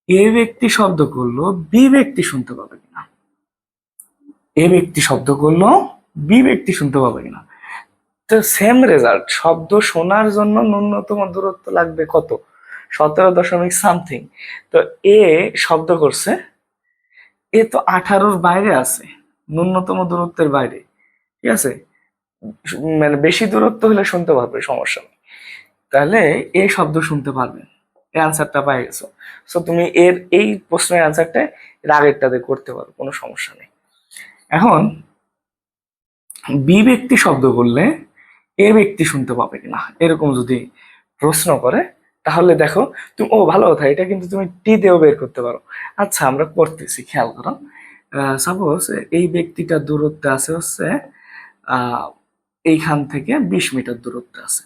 এ ব্যক্তি শব্দ করলো, বি ব্যক্তি শুনতে পাবে কিনা? এ ব্যক্তি শব্দ করলো, বি ব্যক্তি শুনতে পাবে কিনা? তো সেম রেজাল্ট, শব্দ শোনার জন্য ন্যূনতম দূরত্ব লাগবে কত? 17 দশমিক। তো এ শব্দ করছে, এ তো 18-র বাইরে আছে, ন্যূনতম দূরত্বের বাইরে। ঠিক আছে, মানে বেশি দূরত্ব হলে শুনতে পারবে, সমস্যা নেই। তাহলে এই শব্দ শুনতে পারবে, এই অ্যান্সারটা পাই গেছো। সো তুমি এর এই প্রশ্নের অ্যান্সারটা এর আগেরটাতে করতে পারো, কোনো সমস্যা নেই। এখন বি ব্যক্তি শব্দ করলে এ ব্যক্তি শুনতে পাবে কিনা, এরকম যদি প্রশ্ন করে, তাহলে দেখো তুমি, ও ভালো কথা, এটা কিন্তু তুমি টি দিয়েও বের করতে পারো। আচ্ছা আমরা করতেছি, খেয়াল করো। সাপোজ এই ব্যক্তিটার দূরত্ব আছে হচ্ছে আহ এইখান থেকে 20 মিটার দূরত্ব আছে,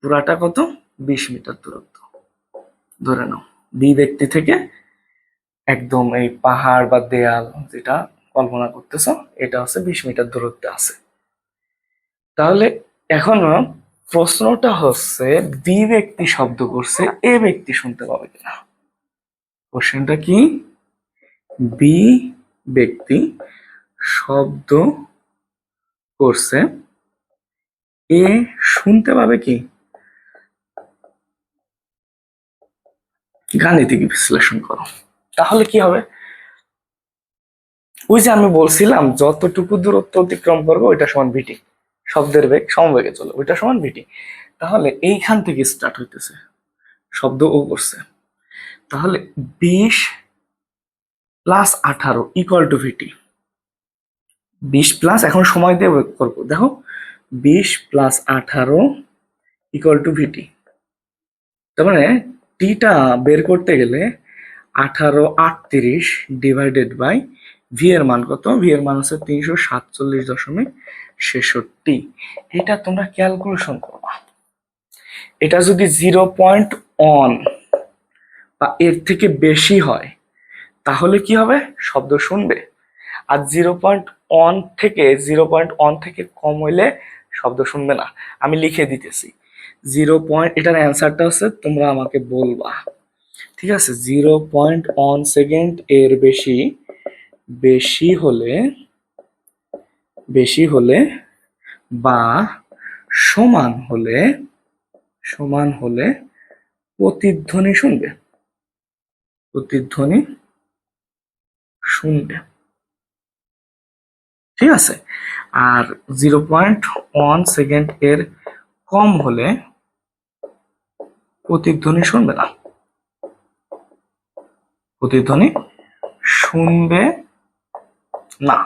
পুরাটা কত? 20 মিটার দূরত্ব ধরে নাও। বি ব্যক্তি থেকে একদম এই পাহাড় বা দেয়াল যেটা কল্পনা করতেছ, এটা হচ্ছে 20 মিটার দূরত্বে আছে। তাহলে এখন প্রশ্নটা হচ্ছে, বি ব্যক্তি শব্দ করছে, এ ব্যক্তি শুনতে পাবে কিনা? কোশ্চেনটা কি? বি ব্যক্তি শব্দ করছে, এ শুনতে পাবে কি? গাণিতিক বিশ্লেষণ করো। তাহলে কি হবে? ওই যে আমি বলছিলাম যতটুকু দূরত্ব অতিক্রম করবো ওইটা সমান ভিটি, শব্দের বেগ সমবেগে চলে, ওইটা সমান ভিটি। তাহলে এইখান থেকে স্টার্ট হইতেছে, শব্দ ও করছে, তাহলে 20 plus 18 equal to VT. 20 plus, এখন সময় দিয়ে করবো, দেখো 20 প্লাস 18 ইকুয়াল টু ভিটি। তার মানে টিটা বের করতে গেলে 1838 ডিভাইডেড বাই ভি এর মান কত? ভি এর মান হচ্ছে 347.63। এটা তোমরা ক্যালকুলেশন করবা। এটা যদি 0.1 বা এর থেকে বেশি হয় তাহলে কি হবে? শব্দ শুনবে। আর 0.1 থেকে কম হইলে শব্দ শুনবে না। আমি লিখে দিতেছি 0. এটার অ্যান্সারটা হচ্ছে, তোমরা আমাকে বলবা, ঠিক আছে? 0.1 এর বেশি বেশি হলে বা সমান হলে প্রতিধ্বনি শুনবে, ঠিক আছে? আর 0.1 এর কম হলে প্রতিধ্বনি শুনবে না, প্রতিধ্বনি শুনবে না।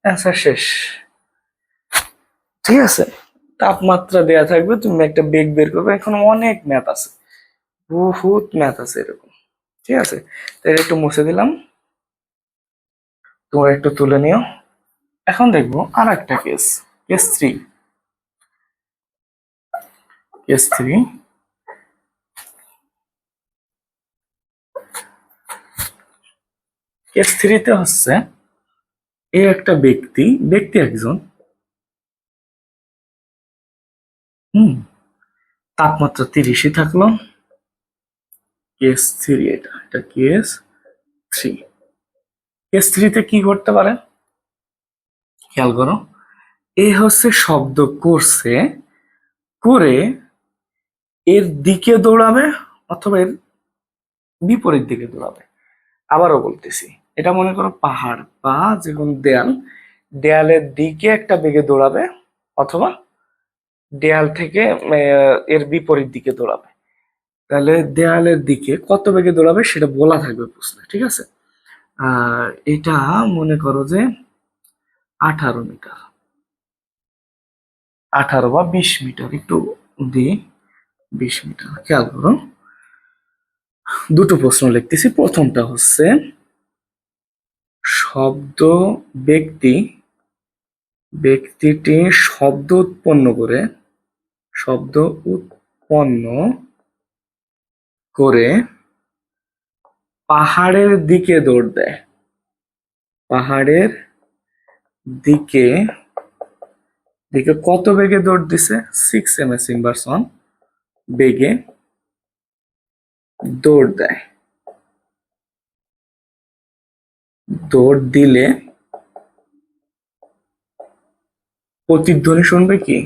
অ্যান্সার শেষ, ঠিক আছে? তাপমাত্রা দেয়া থাকবে, তুমি একটা বেগ বের করবে, এখন অনেক ম্যাথ আছে, বহুত ম্যাথ আছে এরকম, ঠিক আছে? তাই একটু মুছে দিলাম, তোমরা একটু তুলে নিও। এখন দেখবো আর একটা কেস, কেস 3। কেস 3, কেস 3 তে হচ্ছে এই একটা ব্যক্তি একজন, তাপমাত্রা 30 থাকলো। কেস 3, এটা কেস 3। কেস 3 তে কি করতে পারে খেয়াল করো। এ হচ্ছে শব্দ করছে, করে এর দিকে দৌড়াবে অথবা এর বিপরীত দিকে দৌড়াবে। আবারও বলতেছি, এটা মনে করো পাহাড় বা যে কোনো দেয়ালের দিকে একটা বেগে দৌড়াবে অথবা দেয়াল থেকে এর বিপরীত দিকে দৌড়াবে। তাহলে দেয়ালের দিকে কত বেগে দৌড়াবে সেটা বলা থাকবে প্রশ্নে, ঠিক আছে? আর এটা মনে করো যে 18 মিটার, 18 বা 20 মিটার, একটু দিই 20 মিটার। খেয়াল করো, দুটো প্রশ্ন লিখতেছি। প্রথমটা হচ্ছে শব্দ ব্যক্তিটি শব্দ উৎপন্ন করে পাহাড়ের দিকে দৌড় দেয়। পাহাড়ের দিকে কত বেগে দৌড় দিছে? 6 ms/1 বেগে দৌড় দেয়। দৌড় দিলে প্রতিধ্বনি শুনবে কি?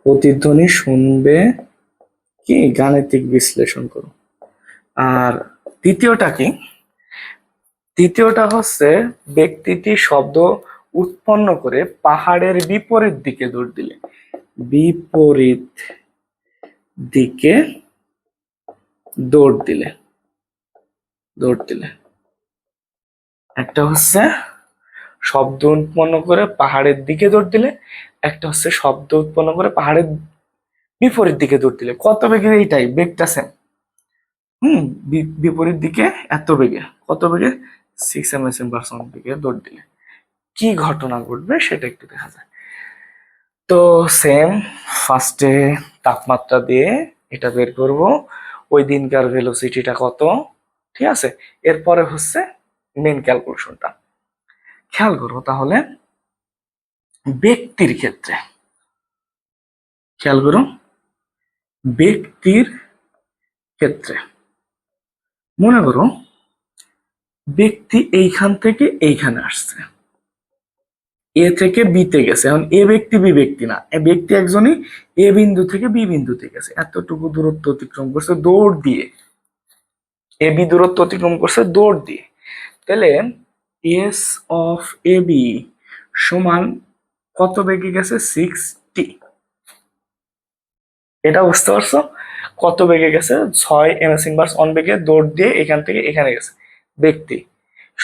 প্রতিধ্বনি শুনবে কি? গাণিতিক বিশ্লেষণ করো। আর দ্বিতীয়টা কি? দ্বিতীয়টা হচ্ছে ব্যক্তিটি শব্দ উৎপন্ন করে পাহাড়ের বিপরীত দিকে দৌড় দিলে। বিপরীত দিকে দৌড় দিলে একটা হচ্ছে শব্দ উৎপন্ন করে পাহাড়ের দিকে দৌড় দিলে, একটা হচ্ছে শব্দ উৎপন্ন করে পাহাড়ের বিপরীত দিকে দৌড় দিলে। কত বেগে? এইটাই বেগটা সেম। বিপরীত দিকে এত বেগে, কত বেগে? 6 ms/1 বেগে দৌড় দিলে কি ঘটনা ঘটবে সেটা একটু দেখা যায়। তো সেম, ফার্স্টে তাপমাত্রা দিয়ে এটা বের করব, ওই দিনকার ভেলোসিটিটা কত, ঠিক আছে? এরপরে হচ্ছে মেন ক্যালকুলেশনটা। খেয়াল করো তাহলে ব্যক্তির ক্ষেত্রে, খেয়াল করো ব্যক্তির ক্ষেত্রে মনে করো ব্যক্তি এইখান থেকে এইখানে আসছে, এ থেকে বিতে গেছে। এখন এ ব্যক্তি বি ব্যক্তি না, এ ব্যক্তি একজনই এ বিন্দু থেকে বি বিন্দুতে গেছে, এতটুকু দূরত্ব অতিক্রম করছে দৌড় দিয়ে, এ বি দূরত্ব অতিক্রম করছে দৌড় দিয়ে। তাহলে এস অফ এ বি সমান কত বেগে গেছে? 60। এটা বুঝতে পারছো? কত বেগে গেছে? 6 ms⁻1 বেগে দৌড় দিয়ে এখান থেকে এখানে গেছে ব্যক্তি।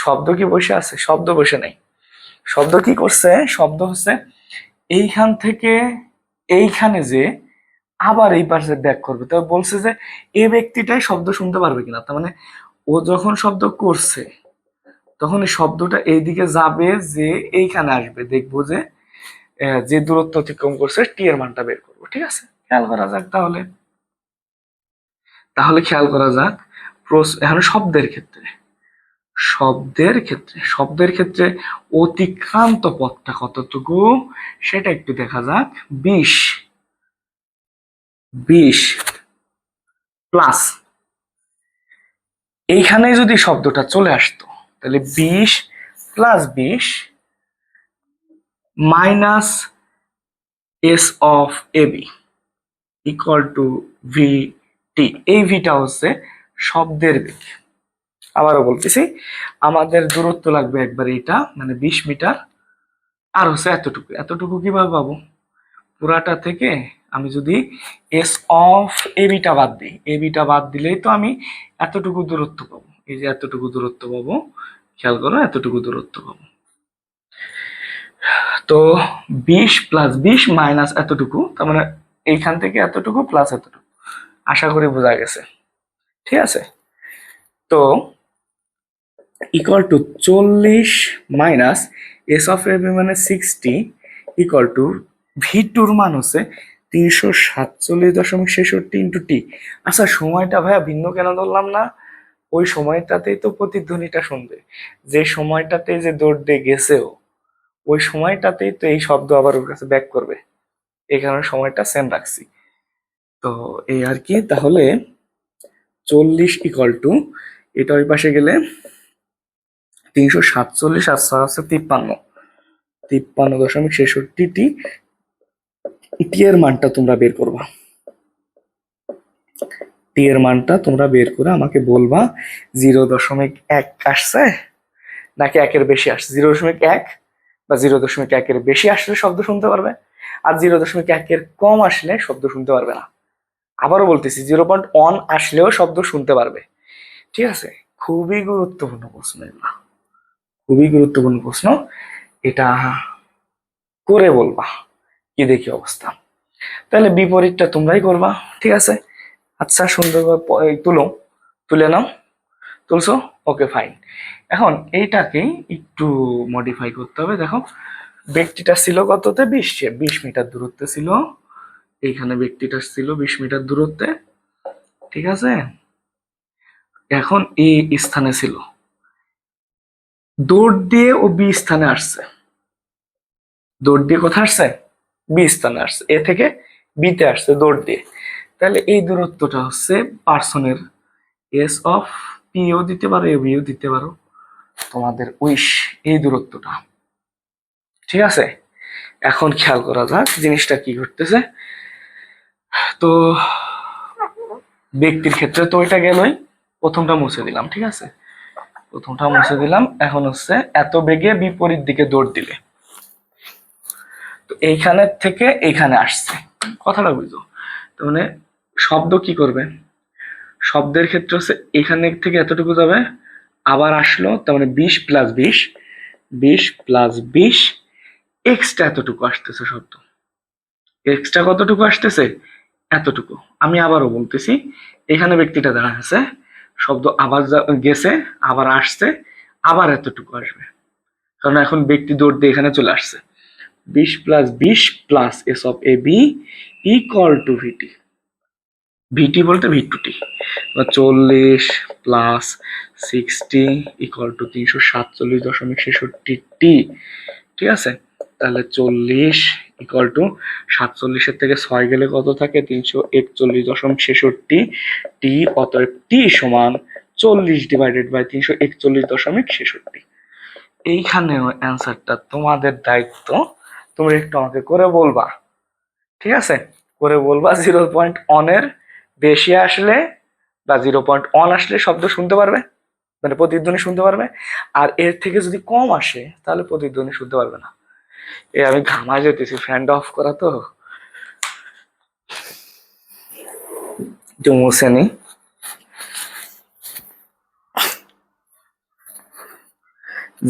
শব্দ কি বসে আছে? শব্দ বসে নাই। শব্দ কি করছে? শব্দ হচ্ছে এইখান থেকে এইখানে যে আবার এই পাশে ব্যাক করবে। তো বলছে যে এ ব্যক্তিটাই শব্দ শুনতে পারবে কিনা। তার মানে ও যখন শব্দ করছে তখন এই শব্দটা এইদিকে যাবে, যে এইখানে আসবে, দেখবো যে যে দূরত্ব অতিক্রম করছে টি এর মানটা বের করবো। ঠিক আছে, খেয়াল করা যাক তাহলে। খেয়াল করা যাক এখন শব্দের ক্ষেত্রে অতিক্রান্ত পথটা কতটুকু সেটা একটু দেখা যাক। 20 প্লাস এইখানে যদি শব্দটা চলে আসতো তাহলে 20 plus 20 minus S of A B equal to V T. এই ভিটা হচ্ছে শব্দের বেগ। আবারও বলতেছি, আমাদের দূরত্ব লাগবে একবার এটা, মানে 20 মিটার, আর হচ্ছে এতটুকু। এতটুকু কিভাবে পাবো? পুরাটা থেকে আমি যদি এস অফ এ বিটা বাদ দিই, এ বিটা বাদ দিলেই তো আমি এতটুকু দূরত্ব পাবো। এই যে এতটুকু দূরত্ব পাবো, খেয়াল করো, এতটুকু দূরত্ব পাবো। তো 20 প্লাস 20 মাইনাস এতটুকু, তার মানে এইখান থেকে এতটুকু প্লাস এতটুকু। আশা করি বোঝা গেছে। ঠিক আছে, তো equal to 40 minus S of A B মানে 60 ইকুয়াল টু ভি টুর মান হচ্ছে 347.63 ইন্টু টি। আচ্ছা, সময়টা ভাইয়া ভিন্ন কেন ধরলাম না? ওই সময়টাতেই তো প্রতিধ্বনিটা শুনবে, যে সময়টাতে যে দৌড় দিয়ে গেছেও ওই সময়টাতেই তো এই শব্দ আবার ওর কাছে ব্যাক করবে, এই কারণে সময়টা সেম রাখছি। তো এই আর কি। তাহলে 40 ইকুয়াল টু এটা ওই পাশে গেলে 347 আর 53.63 টি। টি এর মানটা তোমরা বের করবা, টি এর মানটা তোমরা বের করে আমাকে বলবা 0.1 আসছে নাকি 1-এর বেশি আসছে। 0.1 বা 0.1-এর বেশি আসলে শব্দ শুনতে পারবে, আর 0.1-এর কম আসলে শব্দ শুনতে পারবে না। আবারও বলতেছি, 0.1 আসলেও শব্দ শুনতে পারবে। ঠিক আছে, খুবই গুরুত্বপূর্ণ প্রশ্ন এগুলো, খুবই গুরুত্বপূর্ণ প্রশ্ন। এটা করে বলবা কি দেখি অবস্থা। তাহলে বিপরীতটা তোমরাই করবা। ঠিক আছে, আচ্ছা, সুন্দরভাবে তুলে নাও। তুলছো? ওকে, ফাইন। এখন এইটাকে একটু মডিফাই করতে হবে। দেখো, ব্যক্তিটা ছিল কততে? 20 মিটার দূরত্বে ছিল। এইখানে ব্যক্তিটা ছিল 20 মিটার দূরত্বে। ঠিক আছে, এখন এই স্থানে ছিল, দৌড় দিয়ে ও বি স্থানে আসছে। দৌড় দিয়ে কোথায় আসছে? বি স্থানে আসছে, এ থেকে বিতে আসছে দৌড় দিয়ে। তাহলে এই দূরত্বটা হচ্ছে পার্সনের এস অফ পিও দিতে পারো, এ বিও দিতে পারো, তোমাদের উইশ, এই দূরত্বটা। ঠিক আছে, এখন খেয়াল করা যাক জিনিসটা কি ঘটতেছে। তো ব্যক্তির ক্ষেত্রে তো ওইটা গেলই, প্রথমটা মুছে দিলাম। ঠিক আছে, প্রথমটা মুছে দিলাম। এখন হচ্ছে এত বেগে বিপরীত দিকে দৌড় দিলে, তো এইখানের থেকে এইখানে আসছে, কথাটা বুঝো। তো মানে শব্দ কি করবে? শব্দের ক্ষেত্রে হচ্ছে এখানে থেকে এতটুকু যাবে, আবার আসলো, তার মানে 20 প্লাস 20, 20 প্লাস 20 এক্সট্রা এতটুকু আসতেছে শব্দ। এক্সট্রা কতটুকু আসতেছে? এতটুকু। আমি আবারও বলতেছি, এখানে ব্যক্তিটা দাঁড়া আছে, শব্দ আবার গেছে, আবার আসছে, আবার এতটুকু আসবে, কারণ এখন ব্যক্তি দৌড় দিয়ে এখানে চলে আসছে। 20 plus 20 plus S of A B equal to VT. VT বলতে V to T. 40 plus 60 equal to 347.63 T. ঠিক আছে, তাহলে 40 ইকুয়াল টু 47-এর থেকে 6 গেলে কত থাকে? 341.63 টি। অতএব টি সমান 40/341.63। এইখানেও অ্যান্সারটা তোমাদের দায়িত্ব, তোমরা একটু আমাকে করে বলবা, ঠিক আছে? করে বলবা 0.1 বেশি আসলে বা 0.1 আসলে শব্দ শুনতে পারবে, মানে প্রতিধ্বনি শুনতে পারবে, আর এর থেকে যদি কম আসে তাহলে প্রতিধ্বনি শুনতে পারবে না। আমি ঘামা যেতেছি, ফ্যানটা অফ করা তো, একটু মুছে নি।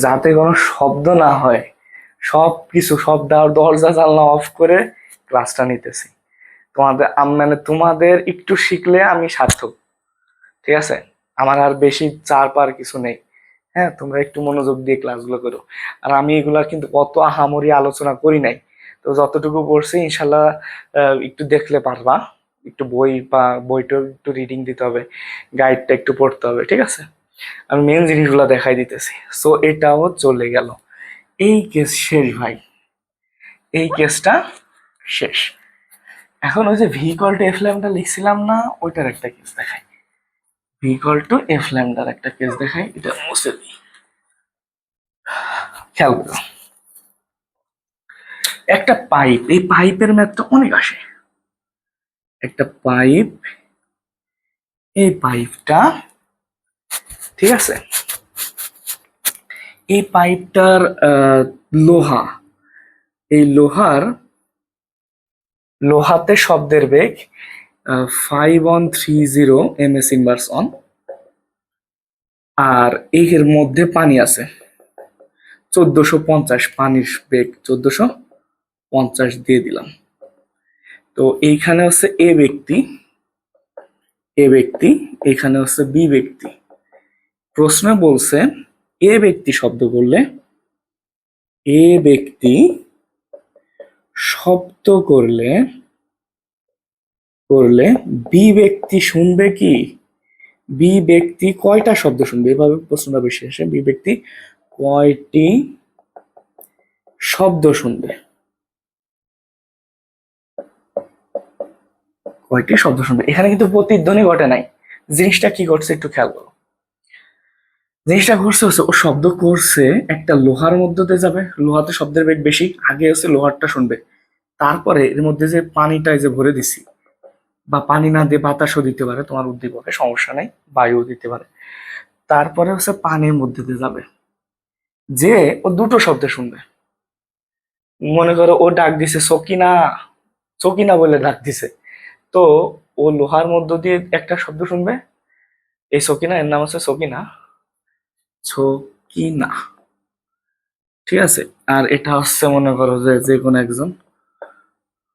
যাতে কোনো শব্দ না হয়, সব দরজা জানলা অফ করে ক্লাসটা নিতেছি। মানে তোমাদের একটু শিখলে আমি সার্থক, ঠিক আছে? আমার আর বেশি চার পার কিছু নেই। হ্যাঁ, তোমরা একটু মনোযোগ দিয়ে ক্লাসগুলো করো। আর আমি এগুলা কিন্তু অত আহামরি আলোচনা করি নাই, তো যতটুকু পড়ছি ইনশাল্লাহ একটু দেখলে পারবা। একটু বইটা একটু রিডিং দিতে হবে, গাইডটা একটু পড়তে হবে, ঠিক আছে? আমি মেন জিনিসগুলো দেখাই দিতেছি। সো এটাও চলে গেল, এই কেস শেষ ভাই, এই কেসটা শেষ। এখন ওই যে V equal to F lambda লিখছিলাম না, ওইটার একটা কেস দেখাই। ভি ইকুয়াল টু এফ ল্যামডার একটা কেস দেখাই, এটা মুছে দিই। খেয়াল করো, একটা পাইপ, এই পাইপের ম্যাথটা অনেক আসে। একটা পাইপ, এই পাইপটা, ঠিক আছে, এই পাইপটার লোহা, এই লোহাতে শব্দের বেগ 5130 ms/s, আর এর মধ্যে পানি আছে 1450, পানির বেগ 1450 দিয়ে দিলাম। তো এইখানে হচ্ছে এ ব্যক্তি, এখানে হচ্ছে বি ব্যক্তি। প্রশ্ন বলছে এ ব্যক্তি শব্দ করলে, এ ব্যক্তি শব্দ করলে বি ব্যক্তি শুনবে কি? বি ব্যক্তি কয়টা শব্দ শুনবে, এভাবে প্রশ্নটা বেশি আসে। বি ব্যক্তি কয়টি শব্দ শুনবে, কয়টি শব্দ শুনবে। এখানে কিন্তু প্রতিধ্বনি ঘটে নাই। জিনিসটা কি করছে একটু খেয়াল করো। জিনিসটা করছে হচ্ছে, ও শব্দ করছে একটা লোহার মধ্যে দিয়ে যাবে, লোহাতে শব্দের বেগ বেশি, আগে হচ্ছে লোহারটা শুনবে, তারপরে এর মধ্যে যে পানিটা যে ভরে দিছি, বা পানি না দিয়ে বাতাসও দিতে পারে তোমার উদ্দীপকে, সমস্যা নাই, বায়ু দিতে পারে, তারপরে হচ্ছে পানির মধ্যে দিয়ে যাবে, যে ও দুটো শব্দ শুনবে। মনে করো ও ডাক দিছে সকিনা, সকিনা বলে ডাক দিছে, তো ও লোহার মধ্য দিয়ে একটা শব্দ শুনবে, এই সকিনা, এর নাম হচ্ছে সকিনা, সকিনা, ঠিক আছে? আর এটা হচ্ছে মনে করো যে যে কোনো একজন,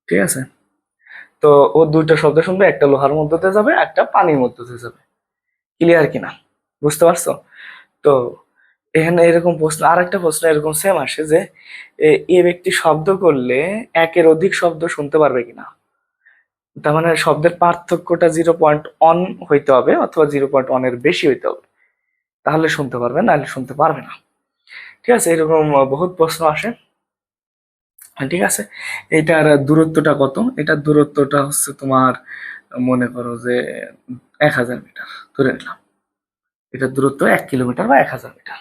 ঠিক আছে? তো ও দুইটা শব্দ শুনবে, একটা লোহার মধ্যে দিয়ে যাবে, একটা পানির মধ্যে দিয়ে যাবে। ক্লিয়ার কিনা, বুঝতে পারছো? তো এখানে এরকম প্রশ্ন, আর একটা প্রশ্ন এরকম সেম আসে যে এ ব্যক্তি শব্দ করলে একের অধিক শব্দ শুনতে পারবে কিনা। তার মানে শব্দের পার্থক্যটা 0.1 হইতে হবে, অথবা 0.1 এর বেশি হইতে হবে, তাহলে শুনতে পারবে, নাহলে শুনতে পারবে না, ঠিক আছে? এরকম বহুত প্রশ্ন আসে, ঠিক আছে? এটার দূরত্বটা কত? এটার দূরত্বটা হচ্ছে তোমার, মনে করো যে 1000 মিটার ধরে নিলাম, এটার দূরত্ব 1 কিলোমিটার বা 1000 মিটার।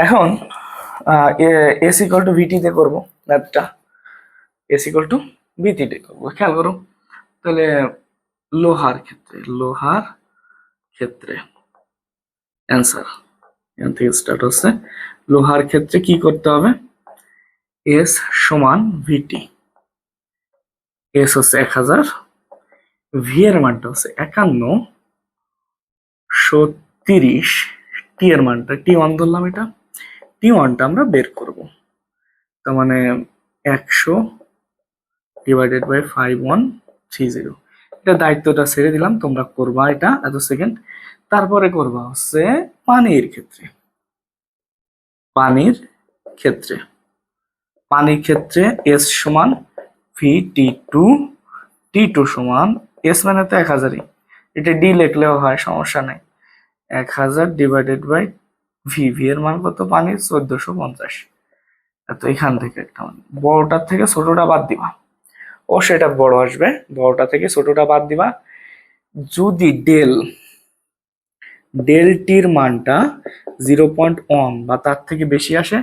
এখন এস ইকুয়াল টু ভিটি তে করবো ম্যাথটা, এস ইকুয়াল টু ভিটি তে করবো। খেয়াল করো তাহলে, লোহার ক্ষেত্রে অ্যান্সার এখান থেকে স্টার্ট হচ্ছে। লোহার ক্ষেত্রে কি করতে হবে? এস সমান ভিটি, এস হচ্ছে 1000, ভি এর মানটা হচ্ছে 5130, টি এর মানটা T1 ধরলাম, এটা T1টা আমরা বের করব, তার মানে 100/5130। এটা দায়িত্বটা ছেড়ে দিলাম, তোমরা করবা এটা এত সেকেন্ড। তারপরে করবা হচ্ছে পানির ক্ষেত্রে, পানির ক্ষেত্রে পানির ক্ষেত্রে এস সমান ভি T2, T2 সমান, এস মানে তো 1000ই, এটা ডি লিখলেও হয়, সমস্যা নাই। 1000/ভি, ভি এর মান কত পানির? 1450। তো এখান থেকে একটা বড়টার থেকে ছোটটা বাদ দিবা, ও সেটা বড় আসবে, বড়টা থেকে ছোটটা বাদ দিবা। যদি ডেল টির মানটা 0.1 বা তার থেকে বেশি আসে,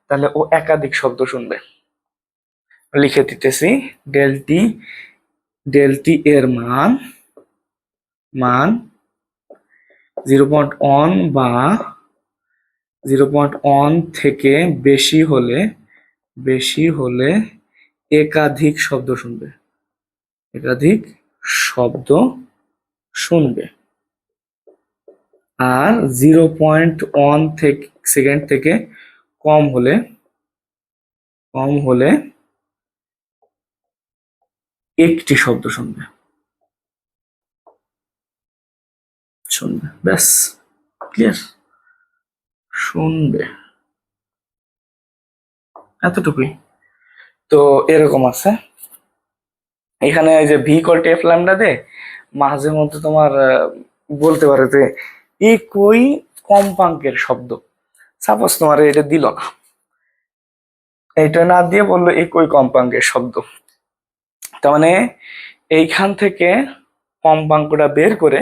তাহলে ও একাধিক শব্দ শুনবে। লিখে দিতেছি, ডেল টি এর মান 0.1 বা 0.1 থেকে বেশি হলে একাধিক শব্দ শুনবে, আর 0.1 সেকেন্ড থেকে কম হলে একটি শব্দ শুনবে। ব্যাস, ক্লিয়ার। শুনবে, এতটুকুই। তো এরকম আছে এখানে, এই যে V equal to F lambda দে মাঝে মধ্যে তোমার বলতে পারে যে একই কম্পাঙ্কের শব্দ, সাপোজ তোমার এটা দিল না, এইটা না দিয়ে বললো একই কম্পাঙ্কের শব্দ, তার মানে এইখান থেকে কম্পাঙ্কটা বের করে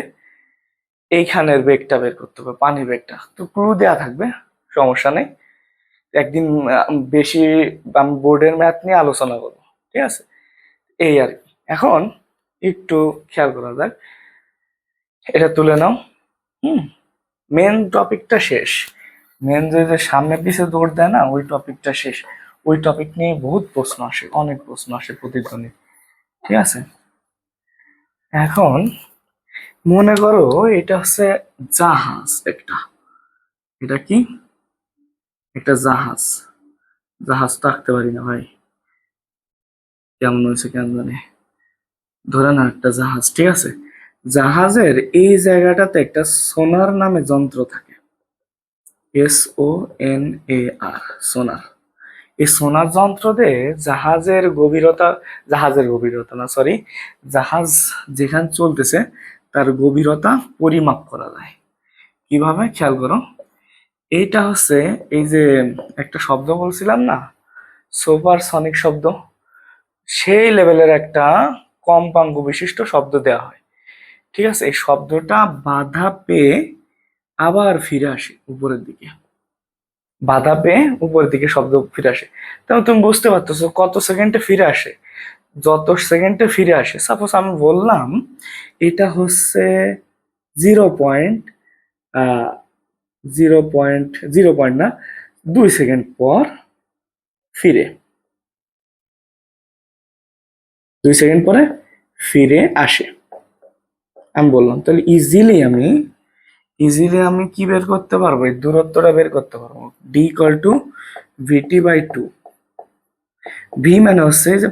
এইখানের বেগটা বের করতে হবে, পানির বেগটা। তো ক্লু দেয়া থাকবে, সমস্যা নেই। একদিন বেশি আমি বোর্ডের ম্যাথ নিয়ে আলোচনা করবো, ঠিক আছে? এই আর কি। এখন একটু খেয়াল করা যাক, এটা তুলে নাও। মেন টপিকটা শেষ, মেন যে সামনে পিছে দৌড় দেয় না, ওই টপিকটা শেষ। ওই টপিক নিয়ে বহুত প্রশ্ন আসে, অনেক প্রশ্ন আসে প্রতিদ্বন্দ্বী, ঠিক আছে? এখন মনে করো এটা হচ্ছে জাহাজ একটা, এটা কি একটা জাহাজ তো আঁকতে পারি না ভাই, কেমন হয়েছে কেমন জানে। ধরে না একটা জাহাজ, ঠিক আছে? জাহাজের এই জায়গাটাতে একটা সোনার নামে যন্ত্র থাকে, SONAR, সোনার। এই সোনার যন্ত্র দিয়ে জাহাজের গভীরতা না, সরি, জাহাজ যেখানে চলতেছে তার গভীরতা পরিমাপ করা যায়। কিভাবে, খেয়াল করো। এইটা হচ্ছে, এই যে একটা শব্দ বলছিলাম না, সুপারসনিক শব্দ, সেই লেভেলের একটা কম্পাঙ্ক বিশিষ্ট শব্দ দেওয়া হয়, ঠিক আছে? এই শব্দটা বাধা পেয়ে আবার ফিরে আসে উপরের দিকে, শব্দ ফিরে আসে। তাহলে তুমি বুঝতে পারতেছো কত সেকেন্ডে ফিরে আসে। যত সেকেন্ডে ফিরে আসে, সাপোজ আমি বললাম এটা হচ্ছে 0. 0.0 না, 2 সেকেন্ড পর ফিরে, 2 সেকেন্ড পরে ফিরে আসে, আমি বললাম। তাহলে ইজিলি আমি কি বের করতে পারবো, এই দূরত্বটা বের করতে পারবো। D equal to VT/2। V মানে হচ্ছে যে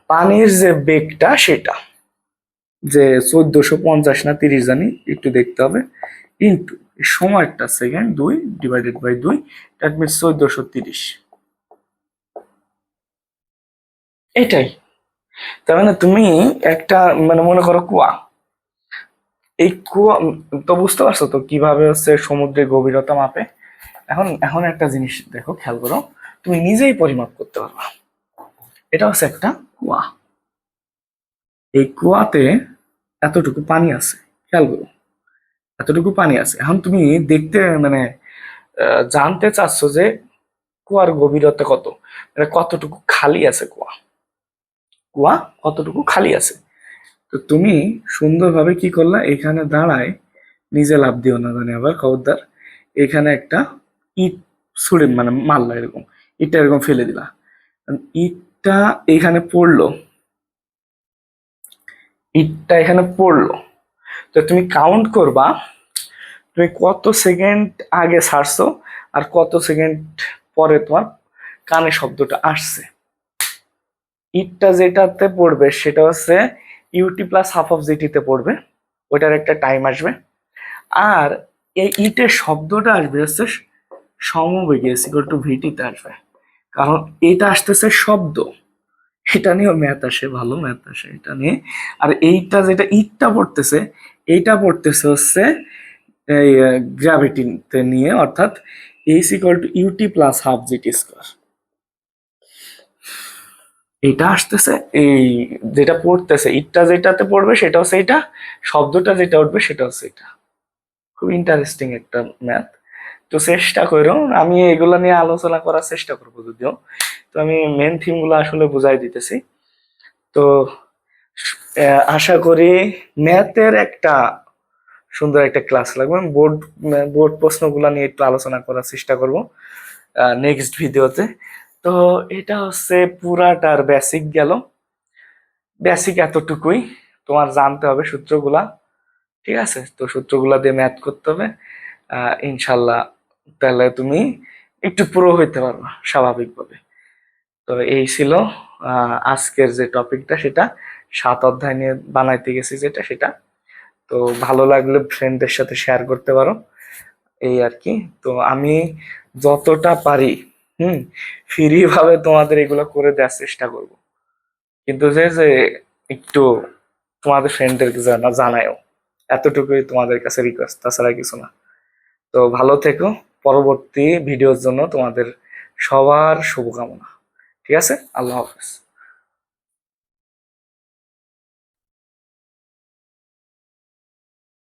পানির যে বেগটা, সেটা যে 1450 না 30 জানি, একটু দেখতে হবে, ইন্টু সময়টা সেকেন্ড 2/2, দ্যাট মিনস 1430। এটাই। তার মানে তুমি একটা, মানে মনে করো কুয়া, এই কুয়া, তো বুঝতে পারছো তো কিভাবে হচ্ছে সমুদ্রের গভীরতা মাপে। এখন একটা জিনিস দেখো, খেয়াল করো, তুমি নিজেই পরিমাপ করতে পারবা। এটা হচ্ছে একটা কুয়া, এই কুয়াতে এতটুকু পানি আছে, খেয়াল করো, এতটুকু পানি আছে। এখন তুমি দেখতে, মানে জানতে চাচ্ছ যে কুয়ার গভীরতা কত, মানে কতটুকু খালি আছে কুয়া কতটুকু খালি আছে। তো তুমি সুন্দরভাবে কি করলা, এখানে দাঁড়ায়, নিজে লাভ দিও না জানি আবার, খবরদার। এখানে একটা ইট ছুড়ে, মানে মারলা, এরকম ইটটা এরকম ফেলে দিলা, ইটটা এখানে পড়লো, তো তুমি কাউন্ট করবা তুমি কত সেকেন্ড আগে ছাড়ছো আর কত সেকেন্ড পরে তোমার কানে শব্দটা আসছে। ইটটা যেটাতে পড়বে সেটা হচ্ছে UT+12/GT পড়বে, ওইটার একটা টাইম আসবে। আর এই ইটের শব্দটা আসবে হচ্ছে সমবেগে VT-তে আসবে, কারণ এটা আসতেছে শব্দ, এটা নিয়েও ম্যাথ আসে, ভালো ম্যাথ আসে এটা নিয়ে। আর এইটা যেটা ইটটা পড়তেছে, এইটা পড়তেছে হচ্ছে এই গ্র্যাভিটিতে নিয়ে, অর্থাৎ H = UT+12 GT²। এইটা আসতেছে, এই যেটা পড়তেছে, ইটটা যেটাতে পড়বে সেটা হচ্ছে এইটা, শব্দটা যেটা উঠবে সেটা হচ্ছে এটা। খুব ইন্টারেস্টিং একটা ম্যাথ। তো চেষ্টা করো, আমি এগুলা নিয়ে আলোচনা করার চেষ্টা করবো যদিও। তো আমি মেন থিম গুলো আসলে বুঝাই দিতেছি। তো আশা করি ম্যাথের একটা সুন্দর একটা ক্লাস লাগবে। বোর্ড বোর্ড প্রশ্নগুলো নিয়ে একটু আলোচনা করার চেষ্টা করব নেক্সট ভিডিওতে। তো এটা হচ্ছে পুরাটার বেসিক গেল। বেসিক এতটুকুই, তোমার জানতে হবে সূত্রগুলা, ঠিক আছে? তো সূত্রগুলা দিয়ে ম্যাথ করতে হবে ইনশাল্লাহ। তাহলে তুমি একটু প্রো হইতে পারবা স্বাভাবিকভাবে। তো এই ছিল আজকের যে টপিকটা, সেটা 7 অধ্যায় নিয়ে বানাইতে গেছি যেটা, সেটা। তো ভালো লাগলে ফ্রেন্ডদের সাথে শেয়ার করতে পারো, এই আর কি। তো আমি যতটা পারি হুম ফ্রি ভাবে তোমাদের এগুলো করে দেওয়ার চেষ্টা করব, কিন্তু যে যে একটু তোমাদের ফ্রেন্ডদেরকে জানায়ও, এতটুকুই তোমাদের কাছে রিকোয়েস্ট, তাছাড়া কিছু না। তো ভালো থেকো, পরবর্তী ভিডিওর জন্য তোমাদের সবার শুভকামনা। ঠিক আছে, আল্লাহ হাফেজ।